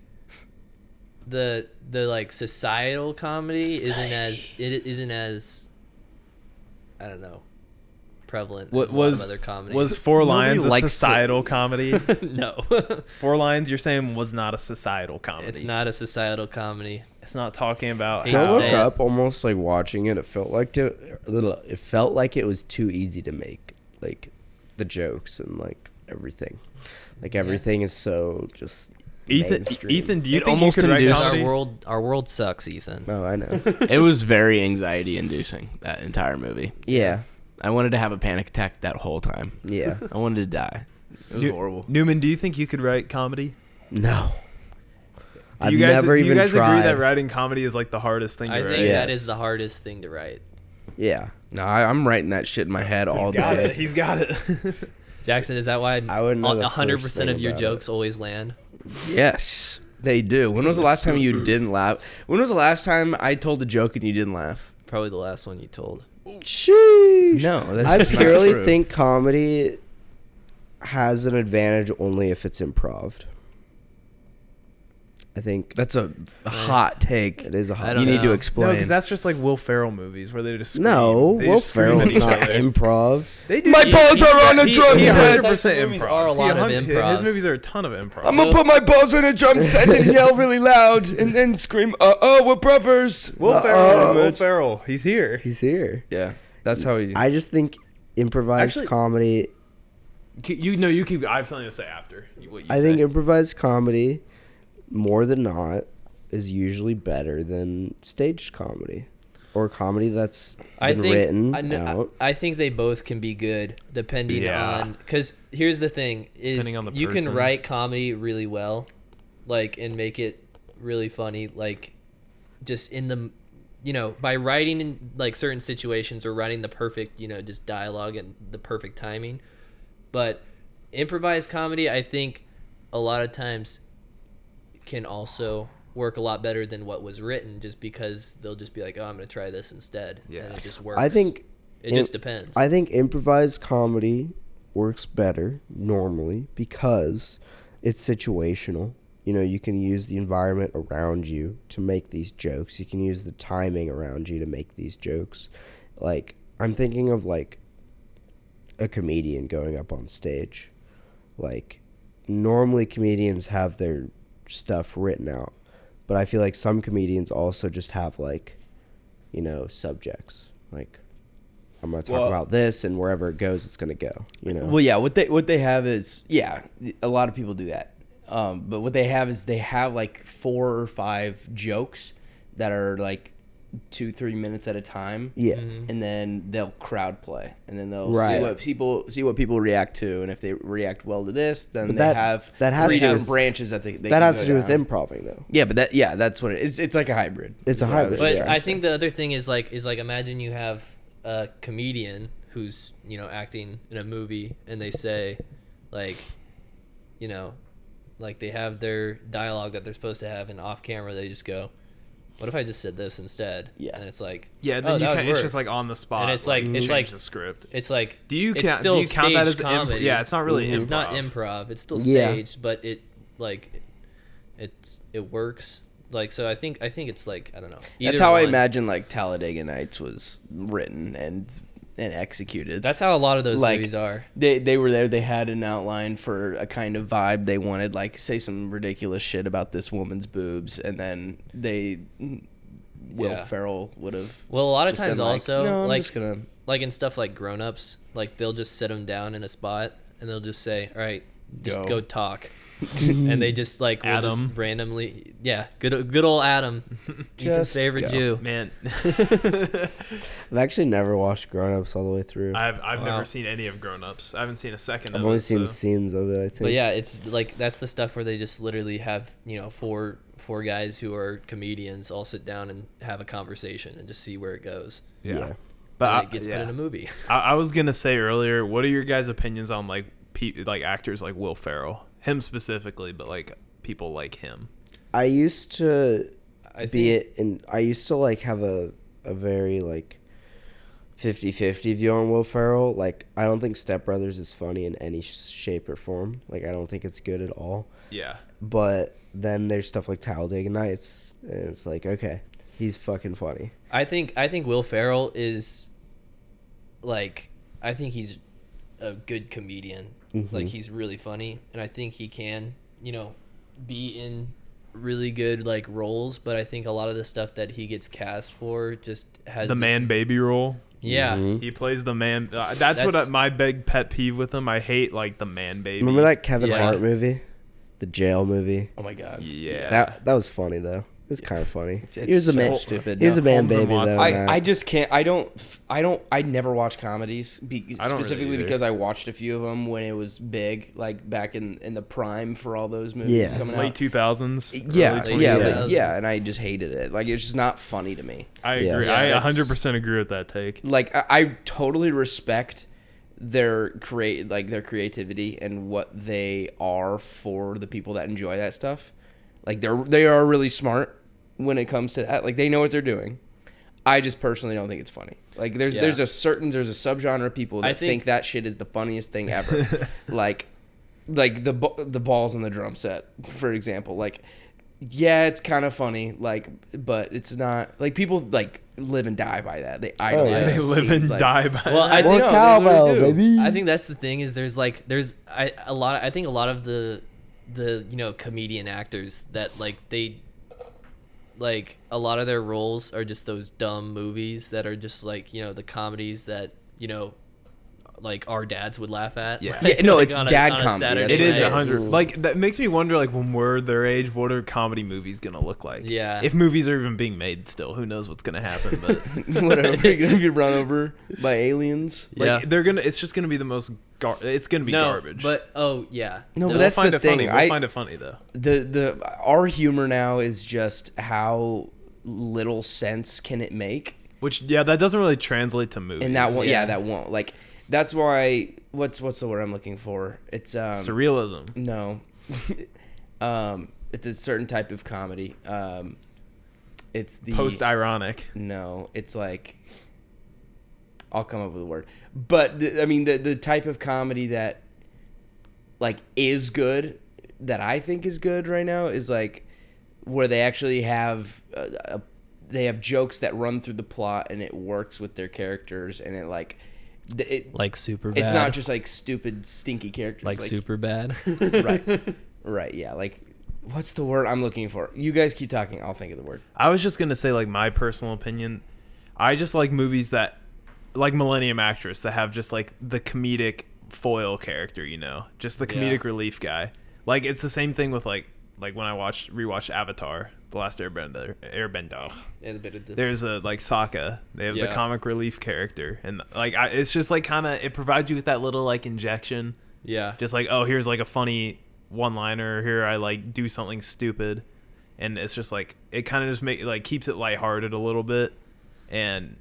the like societal comedy isn't as I don't know, prevalent What as a lot was of other comedy. was Four Nobody Lines a likes societal comedy? No. Four Lines, you're saying, was not a societal comedy. It's not a societal comedy. It's not talking about Hate Don't to Look say it. Up, almost like watching it, it felt like it felt like it was too easy to make, like the jokes and like everything. Like everything is so just mainstream. Ethan, do you It think you almost could write induced- comedy? Our world sucks, Ethan. Oh, I know. It was very anxiety inducing, that entire movie. Yeah, I wanted to have a panic attack that whole time. yeah. I wanted to die. It was horrible. Newman, do you think you could write comedy? No. Do I've you guys, never do you even guys tried. agree that writing comedy is like the hardest thing to I write? think that Yes. is the hardest thing to write. Yeah, No, I'm writing that shit in my head all day. He's got it. Jackson, is that why I wouldn't know the 100% first of thing your about jokes always land? Yes, they do. When was the last time you didn't laugh? When was the last time I told a joke and you didn't laugh? Probably the last one you told. Sheesh. No, that's I just not purely true. think comedy has an advantage only if it's improv. I think That's a hot take. it is a I hot. don't You need to know. No, explain. because that's just like Will Ferrell movies where they just scream. No, They Will just scream Ferrell at is each not other. improv. They do. My balls are on a drum He set. 100% Movies improv. are a lot of improv. His movies are a ton of improv. I'm gonna put my balls on a drum set and yell really loud and then scream, we're brothers. Will Ferrell, he's here. He's here. Yeah, that's how he. I just think improvised Actually- comedy. You keep. I have something to say after what you I say. think improvised comedy, more than not, is usually better than staged comedy, or comedy that's been written out. I think they both can be good depending Yeah. on, because here's the thing is Depending on the you can person. write comedy really well, like, and make it really funny, like just in the, by writing in like certain situations or writing the perfect, just dialogue and the perfect timing. But improvised comedy, I think a lot of times can also work a lot better than what was written, just because they'll just be like, oh, I'm going to try this instead. Yeah. And it just works. I think it just depends. I think improvised comedy works better normally because it's situational. You can use the environment around you to make these jokes. You can use the timing around you to make these jokes. Like, I'm thinking of like a comedian going up on stage. Like, normally comedians have their stuff written out, but I feel like some comedians also just have like, subjects. Like, I'm gonna talk about this, and wherever it goes, it's gonna go. Well, yeah. What they have is, a lot of people do that. But what they have is they have like 4 or 5 jokes that are like 2-3 minutes at a time. Yeah. And then they'll crowd play, and then they'll Right. see what people react to, and if they react well to this, then But they that- have that has 3 to do different with- branches that they That can has go to do with down. improving, though. Yeah, but that's what it is. It's like a hybrid. It's a is what I hybrid, was But trying I to think say. the other thing is like imagine you have a comedian who's acting in a movie, and they say like like they have their dialogue that they're supposed to have, and off camera they just go, what if I just said this instead? Yeah. And it's like, Yeah, oh, then you that would can't. It's work. just like on the spot. And it's like- it's change like- the script. It's like, Do you it's count? still Do you count that as staged comedy. Yeah, it's not really. It's improv. not improv. It's still Yeah. staged, but it works. Like, so I think it's like, I don't know. That's Either how I one. imagine like Talladega Nights was written and executed. That's how a lot of those Like, movies are. They were there. They had an outline for a kind of vibe. They wanted like say some ridiculous shit about this woman's boobs, and then Will Yeah. Ferrell would have. Well, a lot of just times been like, also, no, I'm like just gonna. like in stuff like Grown Ups, like they'll just sit them down in a spot and they'll just say, all right, just Go. go talk. And they just like will just Adam. randomly, yeah, good old Adam, Ethan's Just favorite go. Jew. Man, I've actually never watched Grown Ups all the way through. I've Wow. never seen any of Grown Ups. I haven't seen a second I've of only it. seen so- scenes of it, I think. But yeah, it's like that's the stuff where they just literally have four guys who are comedians all sit down and have a conversation and just see where it goes. Yeah. But And I, it gets yeah. put in a movie. I was gonna say earlier, what are your guys' opinions on like like actors like Will Ferrell, him specifically, but like people like him? I used to I be think it, and I used to like have a very like 50-50 view on Will Ferrell. Like, I don't think Step Brothers is funny in any shape or form. Like, I don't think it's good at all. Yeah. But then there's stuff like Talladega Nights, and it's like, okay, he's fucking funny. I think Will Ferrell is like, I think he's a good comedian. Like, he's really funny, and I think he can, be in really good like roles, but I think a lot of the stuff that he gets cast for just has The this- man baby role. Yeah. Mhm. He plays the man. That's what my big pet peeve with him. I hate like the man baby. Remember that Kevin Yeah. Hart movie? The jail movie? Oh my god. Yeah. That was funny, though. It was kind of funny. It's He was a so man. stupid. He was a man Holmes and baby, Watson. though. in that. I just can't. I never watch comedies really specifically either. because I watched a few of them when it was big, like back in the prime for all those movies Yeah. coming Late out. 2000s. Yeah, early yeah, 2000s. like, yeah, and I just hated it. Like, it's just not funny to me. I Yeah. agree. Yeah, I that's- 100% agree with that take. Like, I totally respect their creativity and what they are for the people that enjoy that stuff. Like, they are really smart when it comes to that. Like, they know what they're doing. I just personally don't think it's funny. Like, there's Yeah. a subgenre of people that think that shit is the funniest thing ever. like the balls on the drum set, for example. Like, yeah, it's kind of funny. Like, but it's not like people like live and die by that. They idolize. yeah. They live and scenes, like- die by Well, that. I More think they cowbell, literally do. baby. I think that's the thing is I think a lot of the comedian actors that like they like a lot of their roles are just those dumb movies that are just like the comedies that like our dads would laugh at. Yeah. Like, Yeah, no, like it's on dad on comedy, Saturday It is night. 100. Like that makes me wonder. Like when we're their age, what are comedy movies gonna look like? Yeah. If movies are even being made still, who knows what's gonna happen? But Whatever, you're gonna be run over by aliens. like Yeah. they're gonna. It's just gonna be the most. It's gonna be No, garbage. but oh yeah. No, but We'll that's find the it funny. thing. We'll find it funny though. Our humor now is just how little sense can it make, Which that doesn't really translate to movies. and that won't. Yeah, Yeah. that won't. Like, that's why. What's the word I'm looking for? It's surrealism. no, it's a certain type of comedy. It's the Post-ironic. No, it's like I'll come up with a word. But the type of comedy that like is good, that I think is good right now, is like where they actually have they have jokes that run through the plot and it works with their characters, and it like Like super bad. it's not just like stupid stinky characters like super bad. right, yeah, like what's the word I'm looking for? You guys keep talking, I'll think of the word. I was just gonna say, like, my personal opinion. I just like movies that, like Millennium Actress, that have just like the comedic foil character, just the comedic relief guy. Like it's the same thing with like when I rewatched Avatar, The Last Airbender. Yeah, the bit of There's a like Sokka. They have the Yeah. comic relief character, and like it's just like kind of it provides you with that little like injection. yeah. Just like, oh, here's like a funny one-liner. Here I like do something stupid, and it's just like it kind of just keeps it lighthearted a little bit, and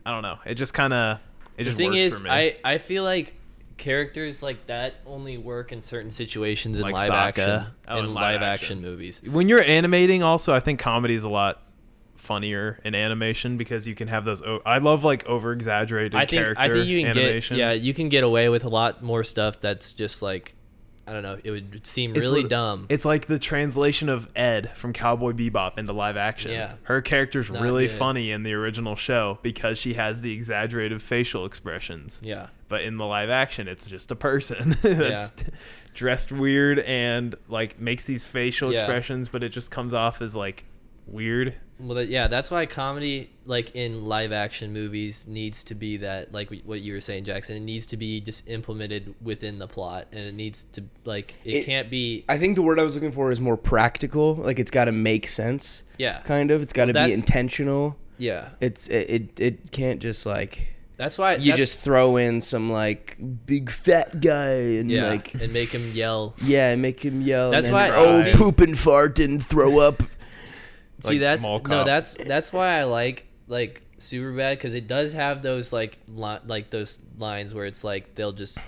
I don't know. It just kind of The just thing works is, for me. I feel like characters like that only work in certain situations in Like live Sokka. action Oh, in in live live action. action movies. When you're animating, also I think comedy is a lot funnier in animation because you can have those. I love like over exaggerated character I think you can animation. you can get away with a lot more stuff that's just like I don't know, it would seem It's really lit- dumb. It's like the translation of Ed from Cowboy Bebop into live action. Yeah. Her character's Not really good. funny in the original show because she has the exaggerated facial expressions. Yeah. But in the live action, it's just a person that's dressed weird and like makes these facial Yeah. expressions, but it just comes off as like weird. Well, yeah, that's why comedy, like in live action movies, needs to be that, like what you were saying, Jackson. It needs to be just implemented within the plot, and it needs to like it can't be. I think the word I was looking for is more practical. Like it's got to make sense. Yeah, kind of. It's got to be that's- intentional. Yeah, It can't just like that's why you just throw in some like big fat guy and like and make him yell. yeah, and make him yell. That's and why- then, see- poop and fart and throw up. See, Like Mall Cop. that's why I like Superbad, because it does have those like those lines where it's like they'll just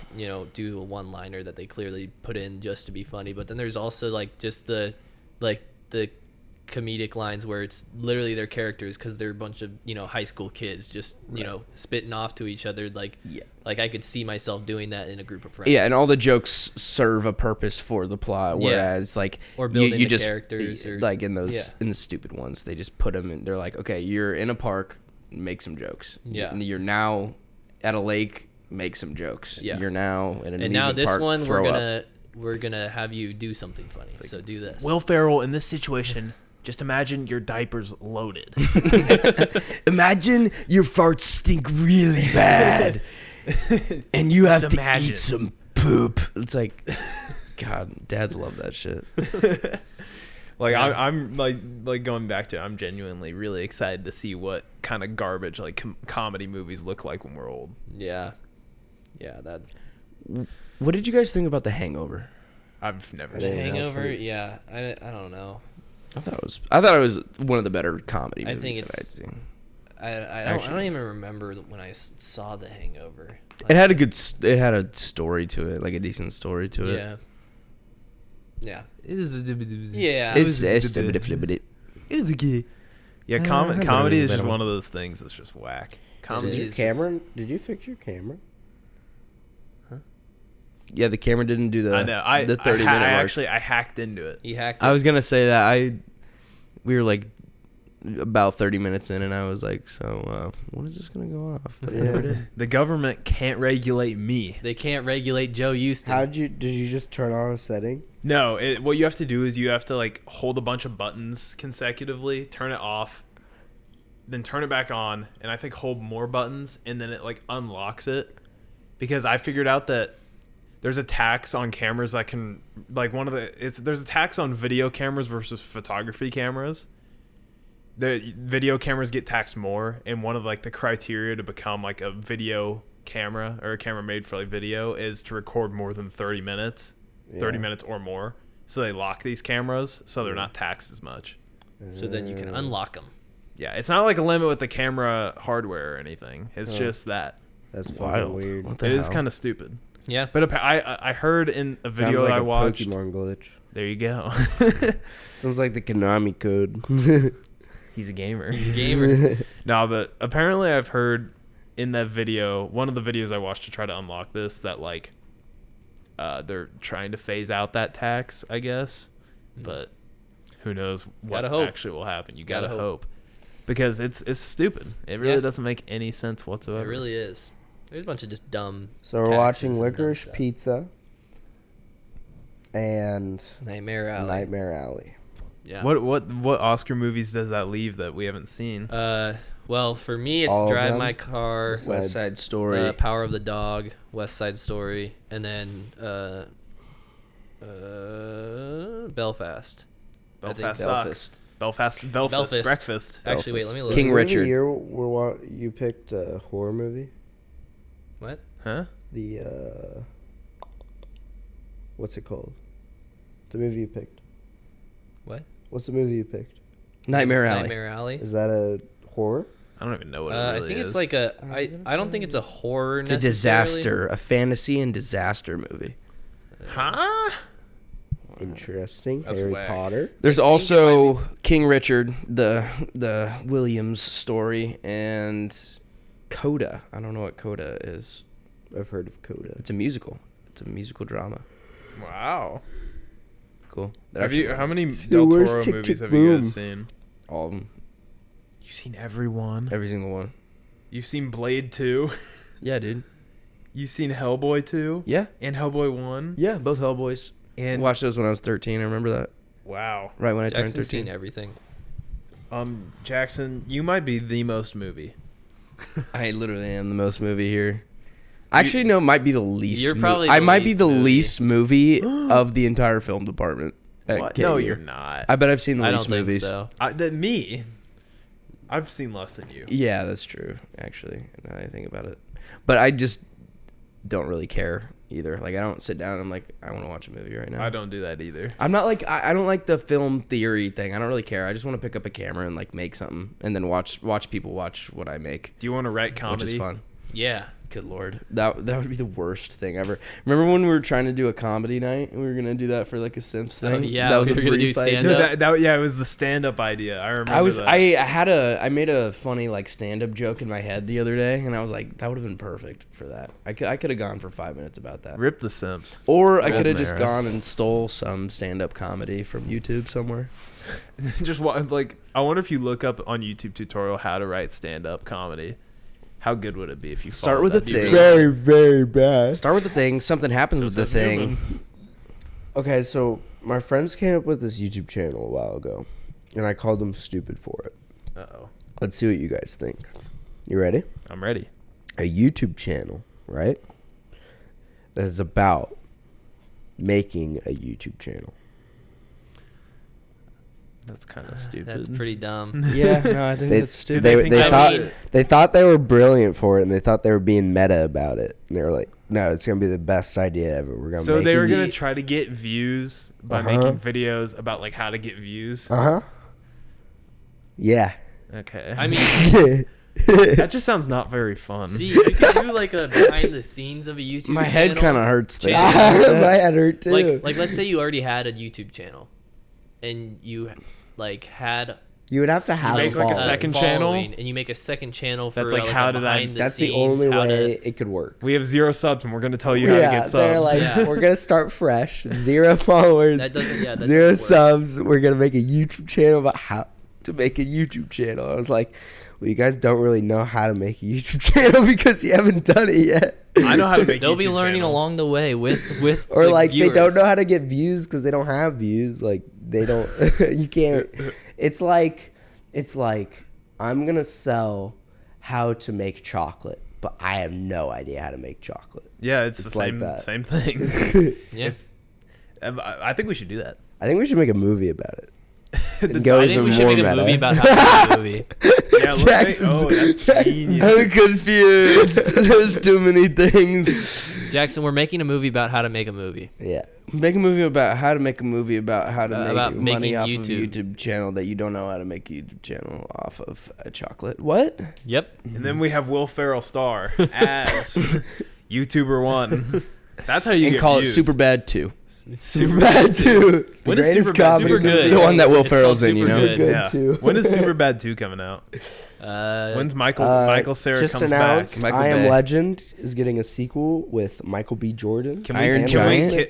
do a one liner that they clearly put in just to be funny, but then there's also like just the comedic lines where it's literally their characters, because they're a bunch of high school kids just spitting off to each other, like like I could see myself doing that in a group of friends. Yeah, and all the jokes serve a purpose for the plot, whereas like or building you the just characters, or like in those in the stupid ones, they just put them in. They're like, okay, you're in a park, make some jokes. Yeah. You're now at a lake, make some jokes. Yeah. You're now in an and now amusement this park, one throw up. we're gonna have you do something funny, so do this. Will Ferrell, in this situation, just imagine your diaper's loaded. Imagine your farts stink really bad, and you have to imagine. eat some poop. It's like, God, dads love that shit. Like I'm like going back to it, I'm genuinely really excited to see what kind of garbage like comedy movies look like when we're old. yeah that What did you guys think about The Hangover? I've never I seen didn't it. Hangover. actually. Yeah, I don't know. I thought it was one of the better comedy I movies think that it's- I'd seen. I don't even remember when I saw The Hangover. It had a story to it, like a decent story to it. Yeah. Yeah. Yeah, It's okay. Yeah, comedy is just one of those things that's just whack. Comedy Did your is camera? Did you fix your camera? yeah, the camera didn't do the I know. the 30 minute mark. I hacked into it. He hacked it. I was gonna say that we were like about 30 minutes in, and I was like, so when is this gonna go off? But it never did. The government can't regulate me. They can't regulate Joe Houston. Did you just turn on a setting? No, what you have to do is you have to like hold a bunch of buttons consecutively, turn it off, then turn it back on, and I think hold more buttons, and then it like unlocks it. Because I figured out that there's a tax on cameras that can like there's a tax on video cameras versus photography cameras. The video cameras get taxed more, and one of like the criteria to become like a video camera or a camera made for like video is to record more than 30 minutes. 30 minutes or more, so they lock these cameras so they're not taxed as much. So then you can unlock them. Yeah, it's not like a limit with the camera hardware or anything. It's just that That's Wild. fucking weird. What the it hell? is kind of stupid. Yeah. But I heard in a video Sounds like I a watched. Pokemon glitch. There you go. Sounds like the Konami code. He's a gamer. Gamer. No, but apparently I've heard in that video, one of the videos I watched to try to unlock this, that like they're trying to phase out that tax, I guess. But who knows what Gotta hope. actually will happen. You gotta Gotta hope. Because it's stupid. It really Yeah. doesn't make any sense whatsoever. It really is. There's a bunch of just dumb. So we're taxes watching and dumb Licorice stuff. Pizza and Nightmare Alley. Nightmare Alley. Yeah. What Oscar movies does that leave that we haven't seen? Well, for me, it's All of Drive them? My Car, West West Side Story. Power of the Dog, West Side Story, and then Belfast. I think Belfast Belfast. sucks. Belfast Belfast. breakfast. Actually, wait, let me look. King Was it Richard. the year where you picked a horror movie? What? Huh? The what's it called? The movie you picked. What? What's the movie you picked? Nightmare Alley. Nightmare Alley. Is that a horror? I don't even know what it really I think is. it's like a. I don't think it's a horror. It's a disaster, a fantasy and disaster movie. Huh? Interesting. That's Harry whack. Potter. There's also King Richard, the Williams story, and Coda. I don't know what Coda is. I've heard of Coda. It's a musical. It's a musical drama. Wow. Cool. How many Del where's Toro Tick, movies Tick, have you Boom? guys seen? All of them. You've seen every one. Every single one. You've seen Blade 2. Yeah, dude. You've seen Hellboy 2 Yeah. and Hellboy 1. Yeah, both Hellboys. I And watched those when I was 13. I remember that. wow. Right when I Jackson's turned seen 13. everything. Jackson, you might be the most movie. I literally am the most movie here. Actually, no, might be the least. You're probably I the might be least the movie. least movie of the entire film department. at What? KU. No, you're not. I bet I've seen the I least don't think movies. so. Me. I've seen less than you. Yeah, that's true. Actually, now that I think about it, but I just don't really care either. Like, I don't sit down and I'm like, I want to watch a movie right now. I don't do that either. I'm not like I don't like the film theory thing. I don't really care. I just want to pick up a camera and like make something and then watch people watch what I make, Do you want to write comedy? which is fun. Yeah. Good lord, that would be the worst thing ever. Remember when we were trying to do a comedy night and we were gonna do that for like a Simps thing? Oh, yeah, that was we were gonna do brief idea. stand-up. No, yeah, it was the stand-up idea. I remember. I made a funny like stand-up joke in my head the other day, and I was like, that would have been perfect for that. I could have gone for 5 minutes about that, Rip the Simps. or I Golden could have just era. gone and stole some stand-up comedy from YouTube somewhere. Just like, I wonder if you look up on YouTube tutorial how to write stand-up comedy. How good would it be if you Start followed with a that thing. tutorial? very bad. Start with the thing. Something happens with the Something thing. human. Okay, so my friends came up with this YouTube channel a while ago, and I called them stupid for it. Uh-oh. Let's see what you guys think. You ready? I'm ready. A YouTube channel, right? That is about making a YouTube channel. That's kind of stupid. That's pretty dumb. Yeah, no, I think They, that's stupid. they, think they I thought mean- they thought they were brilliant for it, and they thought they were being meta about it. And they were like, "No, it's gonna be the best idea ever. We're gonna." So make they were it." gonna try to get views by Uh-huh. making videos about like how to get views. Uh-huh. Yeah. Okay. I mean, that just sounds not very fun. see, you could do like a behind the scenes of a YouTube My head channel. kind of hurts. Change. There. My head hurt too. Like let's say you already had a YouTube channel and you like had you would have to have make a like a following. second channel? following, and you make a second channel for That's like, like how a did I- behind the That's the scenes, only how way to, it could work. We have 0 subs, and we're gonna tell you how to get they're subs. like, Yeah. we're gonna start fresh, 0 followers, That doesn't- yeah, that 0 doesn't work. subs. We're gonna make a YouTube channel about how to make a YouTube channel. I was like, well, you guys don't really know how to make a YouTube channel because you haven't done it yet. I know how to make. they'll be YouTube learning channels. along the way with Or like they don't viewers. know how to get views because they don't have views. Like they don't. You can't. It's like I'm gonna sell how to make chocolate, but I have no idea how to make chocolate. Yeah, it's It's the like same that. same thing. Yes. I think we should do that. I think we should make a movie about it. And go I even think we should more make a meta. movie about how to make a movie. Yeah, let's make, Jackson's- that's Jackson's- genius. I'm confused. There's too many things. Jackson, we're making a movie about how to make a movie. Yeah. Make a movie about how to make a movie about how to About make money making off YouTube. of YouTube channel that you don't know how to make a YouTube channel off of a chocolate. What? Yep. And then we have Will Ferrell star as YouTuber 1. That's how you And get call views. it Superbad 2. Super bad too. When The is greatest Superbad? comedy Super good. movie. The one that Will It's Ferrell's called in, you know? Super Good Yeah. too. When is Superbad 2 coming out? When's Michael Cera just comes announced, back? Michael I Am Bay. Legend is getting a sequel with Michael B. Jordan. Can we, Iron can Giant?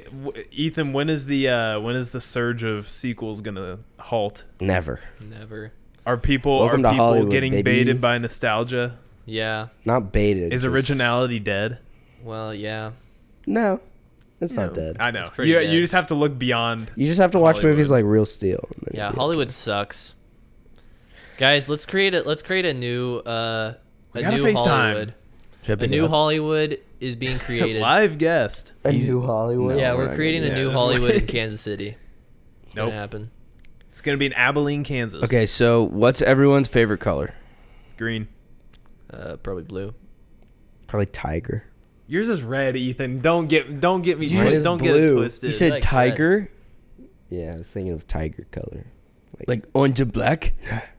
Ethan, when is the surge of sequels gonna halt? Never. Never. Are people Welcome to Hollywood, getting baby. baited by nostalgia? Yeah. Not baited. Is just- originality dead? Well, yeah. No, it's not dead. I know. It's pretty You dead. just have to look beyond. You just have to watch Hollywood. movies like Real Steel. and then Yeah, you'll be Hollywood sucks. Guys, let's create a new gotta new FaceTime. Hollywood. okay. A new Hollywood is being created. Live guest. A new Hollywood. Yeah, No, we're not creating gonna a do new there's Hollywood one. in Kansas City. Nope. Gonna happen. It's gonna be in Abilene, Kansas. Okay, so what's everyone's favorite color? Green. Probably blue. that. Probably Tiger. Yours is red, Ethan. Don't get me Mine twisted. is Don't get it blue. twisted. You said like tiger? Yeah, I was thinking of tiger color. Like orange and black?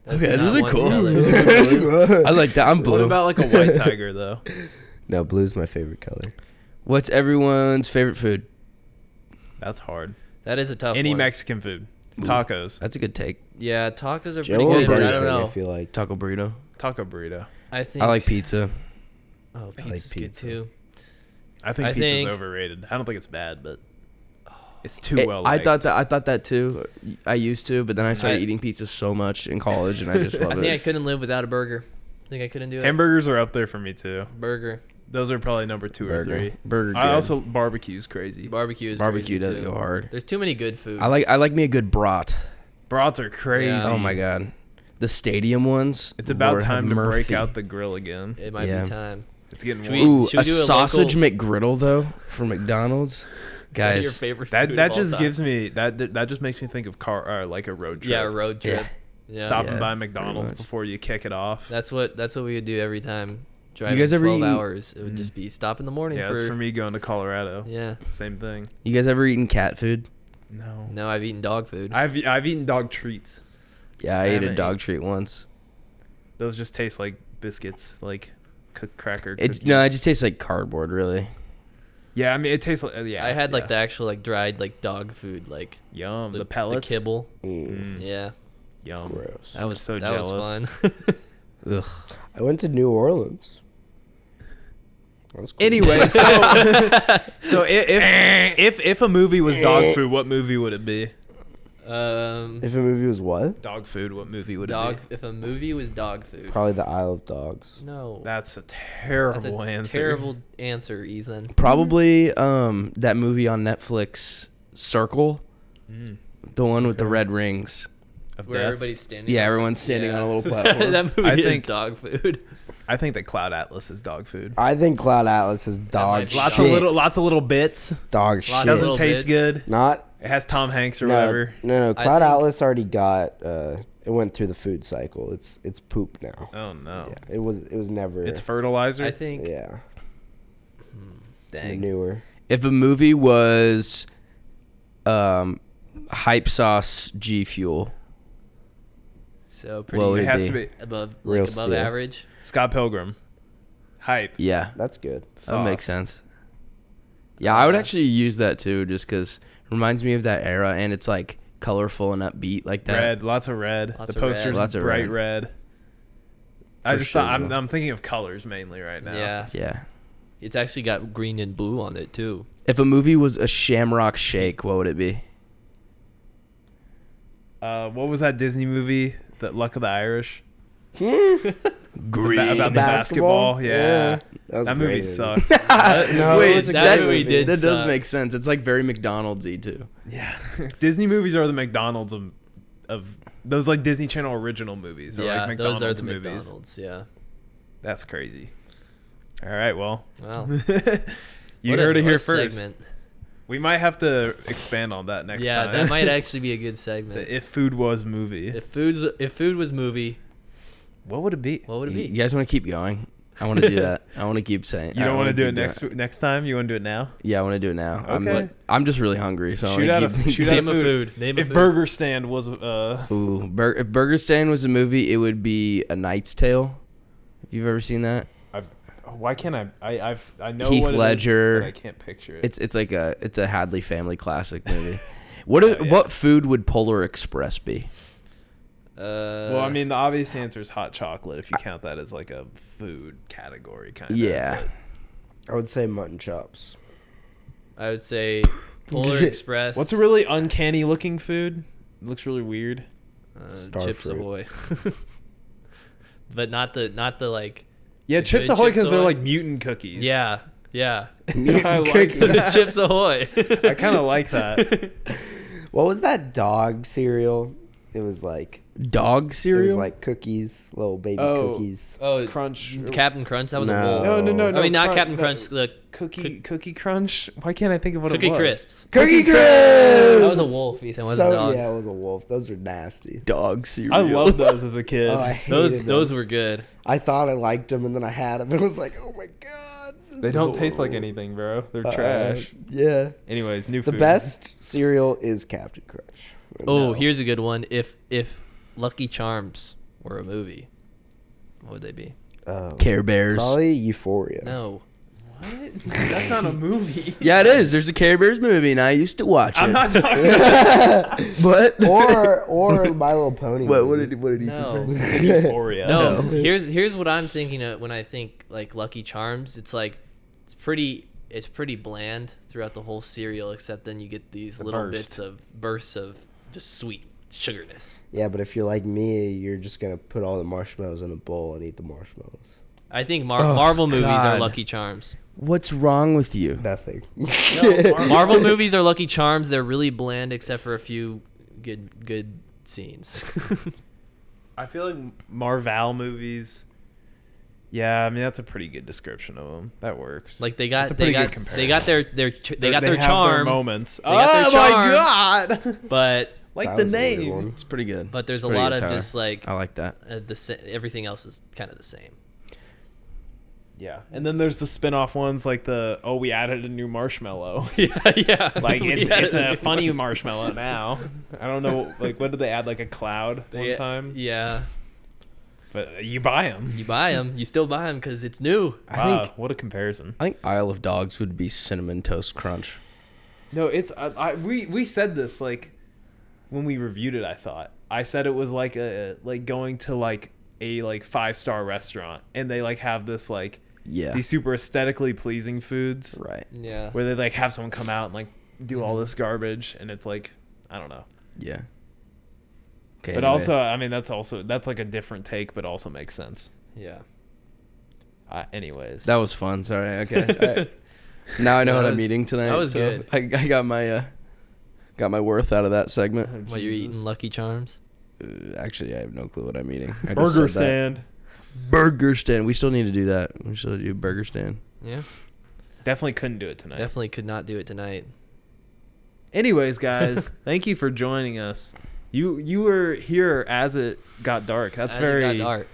That's Okay, not those are one cool. color. I like that. I'm What blue. about like a white tiger though? No, blue's my favorite color. What's everyone's favorite food? That's hard. That is a tough Any one. Mexican food. Tacos. That's a good take. Yeah, tacos are Joe pretty will good, eat but I anything, don't know. I feel like. Taco burrito. Taco burrito. I think I like pizza. Oh, like pizza's good pizza. too. I think I pizza's think- overrated. I don't think it's bad, but it's too It- well I liked. thought that too. I used to, but then I started I- eating pizza so much in college, and I just I love think I it. couldn't live without a burger. I think I couldn't do it. Hamburgers are up there for me too. Burger. Those are probably number 2 or 3. Burger. I good. also barbecue's crazy. Barbecue is Barbecue crazy, does too. go hard. There's too many good foods. I like me a good brat. Brats are crazy. Yeah. Oh my god. the stadium ones. It's about Lord time to have break mercy. out the grill again. It might Yeah. be time. It's getting Should warm. we- Ooh, should a we do a sausage local- McGriddle though from McDonald's, Is that your guys. favorite That food that of all just time? gives me that just makes me think of like a road trip. Yeah, a road trip. Yeah. Yeah. Stopping Yeah, by pretty McDonald's much. before you kick it off. That's what we would do every time. Driving guys ever 12 eaten- hours. It would just be stop in the morning Yeah, for. that's for me going to Colorado. Yeah. Same thing. You guys ever eaten cat food? No. No, I've eaten dog food. I've eaten dog treats. Yeah, I ate a haven't dog eaten- treat once. Those just taste like biscuits, like cracker. It cookies. no, it just tastes like cardboard, really. Yeah, I mean it tastes like yeah. I had like yeah. the actual like dried like dog food, like Yum. The the pellets. kibble. Mm, Yeah, Yum. Gross. that was so that was jealous. fun. Ugh. I went to New Orleans. That was cool. Anyway, so if a movie was dog food, what movie would it be? If a movie was what? Dog food, what movie would dog. it be? If a movie was dog food, Probably the Isle of Dogs. no, That's a terrible that's a answer. terrible answer, Ethan. Probably that movie on Netflix, Circle, Mm. the one with the red rings. Of Where death. everybody's standing. Yeah, on- everyone's standing yeah. on a little platform. That movie I is think- dog food. I think that Cloud Atlas is dog food. I think Cloud Atlas is might dog be Lots shit. of little bits. Dog Lots shit. of Doesn't little taste bits. good. Not It has Tom Hanks or no, whatever. no. I Cloud think- Atlas already got. It went through the food cycle. It's poop now. Oh no. Yeah, it was never. It's fertilizer. I think. Yeah, it's Dang. manure. If a movie was hype sauce G Fuel, So pretty Well, It it'd has be to be above Real above steal. average. Scott Pilgrim. Hype. yeah, That's good. that makes Sauce. sense. Yeah, I would actually use that too, just because it reminds me of that era, and it's like colorful and upbeat like that. Red. Lots of red. Lots the of red. poster's Lots of bright red. red. I For just sure. thought I'm thinking of colors mainly right now. Yeah, Yeah. it's actually got green and blue on it too. If a movie was a Shamrock Shake, what would it be? What was that Disney movie? That Luck of the Irish. Green. About the basketball. Yeah. That was a That movie great sucks. No, Wait, it was a that great movie did that does suck. make sense. It's like very McDonald's-y too. Yeah. Disney movies are the McDonald's of those like Disney Channel original movies. Or Yeah, like McDonald's those are the movies. McDonald's. Yeah. That's crazy. All right, well. Wow. You What a- heard it what here a first. segment. We might have to expand on that next Yeah, time. that might actually be a good segment. The If Food Was movie. If food was movie, What would it be? what would it You be? guys want to keep going? I want to do that. I want to keep saying. You don't I want to do wanna it keep next time? You want to do it now? Yeah, I want to do it now. Okay. I'm just really hungry, so Shoot I out want a to shoot out Name a a food. food. Name a If food. Burger Stand was Ooh, if Burger Stand was a movie, it would be A Knight's Tale. If you've ever seen that, why can't I know Heath what it is, Ledger. but I can't picture it. it's like a Hadley family classic movie. What food would Polar Express be? well, I mean, the obvious answer is hot chocolate if you count that as like a food category kind of. Yeah. I would say mutton chops. I would say Polar Express. What's a really uncanny looking food? It looks really weird. Chips Starfruit. Ahoy. But not the like. Yeah, The Chips good Ahoy Chips because they're Ahoy? like mutant cookies. Yeah, yeah. I like that. Chips Ahoy. I kind of like that. What was that dog cereal? It was like Dog it was cereal? like cookies, little baby Oh. cookies. Oh, Crunch. Captain Crunch. That was a No. bowl. No. I mean, not Crunch- Captain no, Crunch. The Cookie Crunch. Why can't I think of what Cookie it was? Crisps. Cookie Crisps. That was a wolf, Ethan. Wasn't a dog. Yeah, it was a wolf. Those are nasty. Dog cereal. I loved those as a kid. Oh, I hated Those them. were good. I thought I liked them, and then I had them, and I was like, oh my god. this They is don't taste like horrible. anything, bro. They're trash. Yeah. Anyways, new The food. best cereal is Captain Crunch. Oh, No. here's a good one. If Lucky Charms were a movie, what would they be? Care Bears. Probably Euphoria. No. What? That's not a movie. Yeah, it is. There's a Care Bears movie, and I used to watch it. I'm not talking What? or My Little Pony. what movie. did he No. say? Euphoria. No. Here's what I'm thinking of when I think like Lucky Charms. It's like it's pretty bland throughout the whole cereal, except then you get these little bursts of just sweet sugarness. Yeah, but if you're like me, you're just gonna put all the marshmallows in a bowl and eat the marshmallows. I think Oh, Marvel movies are God. Lucky Charms. What's wrong with you? Nothing. Marvel movies are Lucky Charms. They're really bland except for a few good scenes. I feel like Marvel movies. Yeah, I mean that's a pretty good description of them. That works. Like they That's got a pretty they good got comparison. they got their They have charm, their moments. They got their charm. God! but Like That the was a weird name. one. It's pretty good. but there's It's a pretty lot good, of Tyler. just like I like that. everything else is kind of the same. Yeah, and then there's the spin-off ones like we added a new marshmallow. yeah. Like We it's added a new funny ones. marshmallow now. I don't know. Like what did they add? Like a cloud one time. Yeah, But you buy them. you buy them, you still buy them because it's new. Wow, I think what a comparison. I think Isle of Dogs would be Cinnamon Toast Crunch. No, it's we said this like when we reviewed it. I said it was like going to like a 5-star restaurant and they like have this like Yeah. these super aesthetically pleasing foods Right. Yeah, where they like have someone come out and like do all this garbage and it's like I don't know. Yeah. Okay. But anyway. also, I mean, that's like a different take, but also makes sense. yeah. Anyways, that was fun. Sorry. Okay. All right. Now I know That what I'm was- eating tonight. that was so good. I got my worth out of that segment. What, you're eating Lucky Charms? Actually, I have no clue what I'm eating. I just burger said that. stand. Burger stand. We still need to do that. We should do burger stand. Yeah, Definitely couldn't do it tonight. definitely could not do it tonight. Anyways, guys, thank you for joining us. You were here as it got dark. That's As very it got dark.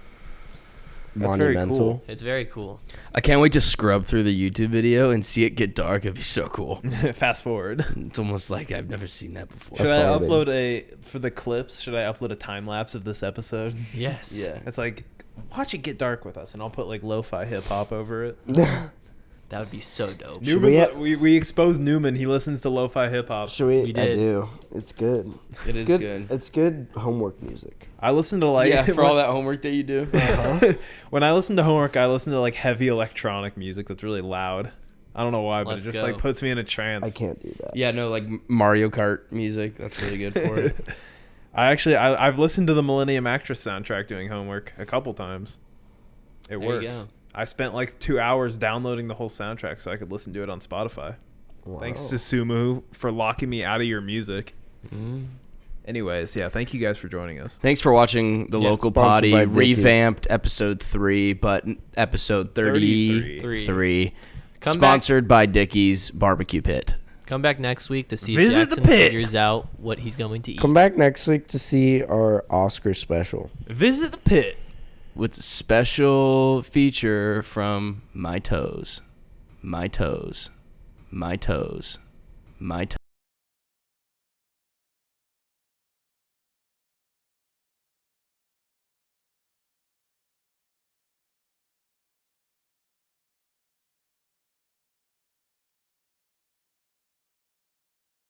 That's very Monumental. cool. It's very cool. I can't wait to scrub through the YouTube video and see it get dark. It'd be so cool. Fast forward. It's almost like I've never seen that before. Should I farted. upload for the clips? Should I upload a time lapse of this episode? Yes. Yeah. It's like watch it get dark with us, and I'll put like lo-fi hip hop over it. That would be so dope. Newman, we we exposed Newman. He listens to lo-fi hip hop. Should we? We I did. do. It's good. It It's is good. good. It's good homework music. I listen to like Yeah, for all that homework that you do. when I listen to homework, I listen to like heavy electronic music that's really loud. I don't know why, but Let's it just go. like puts me in a trance. I can't do that. Yeah, no, like Mario Kart music. That's really good for it. I've listened to the Millennium Actress soundtrack doing homework a couple times. It There you works. go. I spent like 2 hours downloading the whole soundtrack so I could listen to it on Spotify. Wow. Thanks to Sumu for locking me out of your music. Mm. Anyways, yeah, thank you guys for joining us. Thanks for watching the Yeah, local sponsored by potty Dickies. revamped episode 3, but episode 33. Come Sponsored by Dickies Barbecue Pit. Come back next week to see Visit if the Jackson pit. figures out what he's going to eat. Come back next week to see our Oscar special. Visit the pit. With a special feature from My Toes. My Toes. My Toes. My Toes.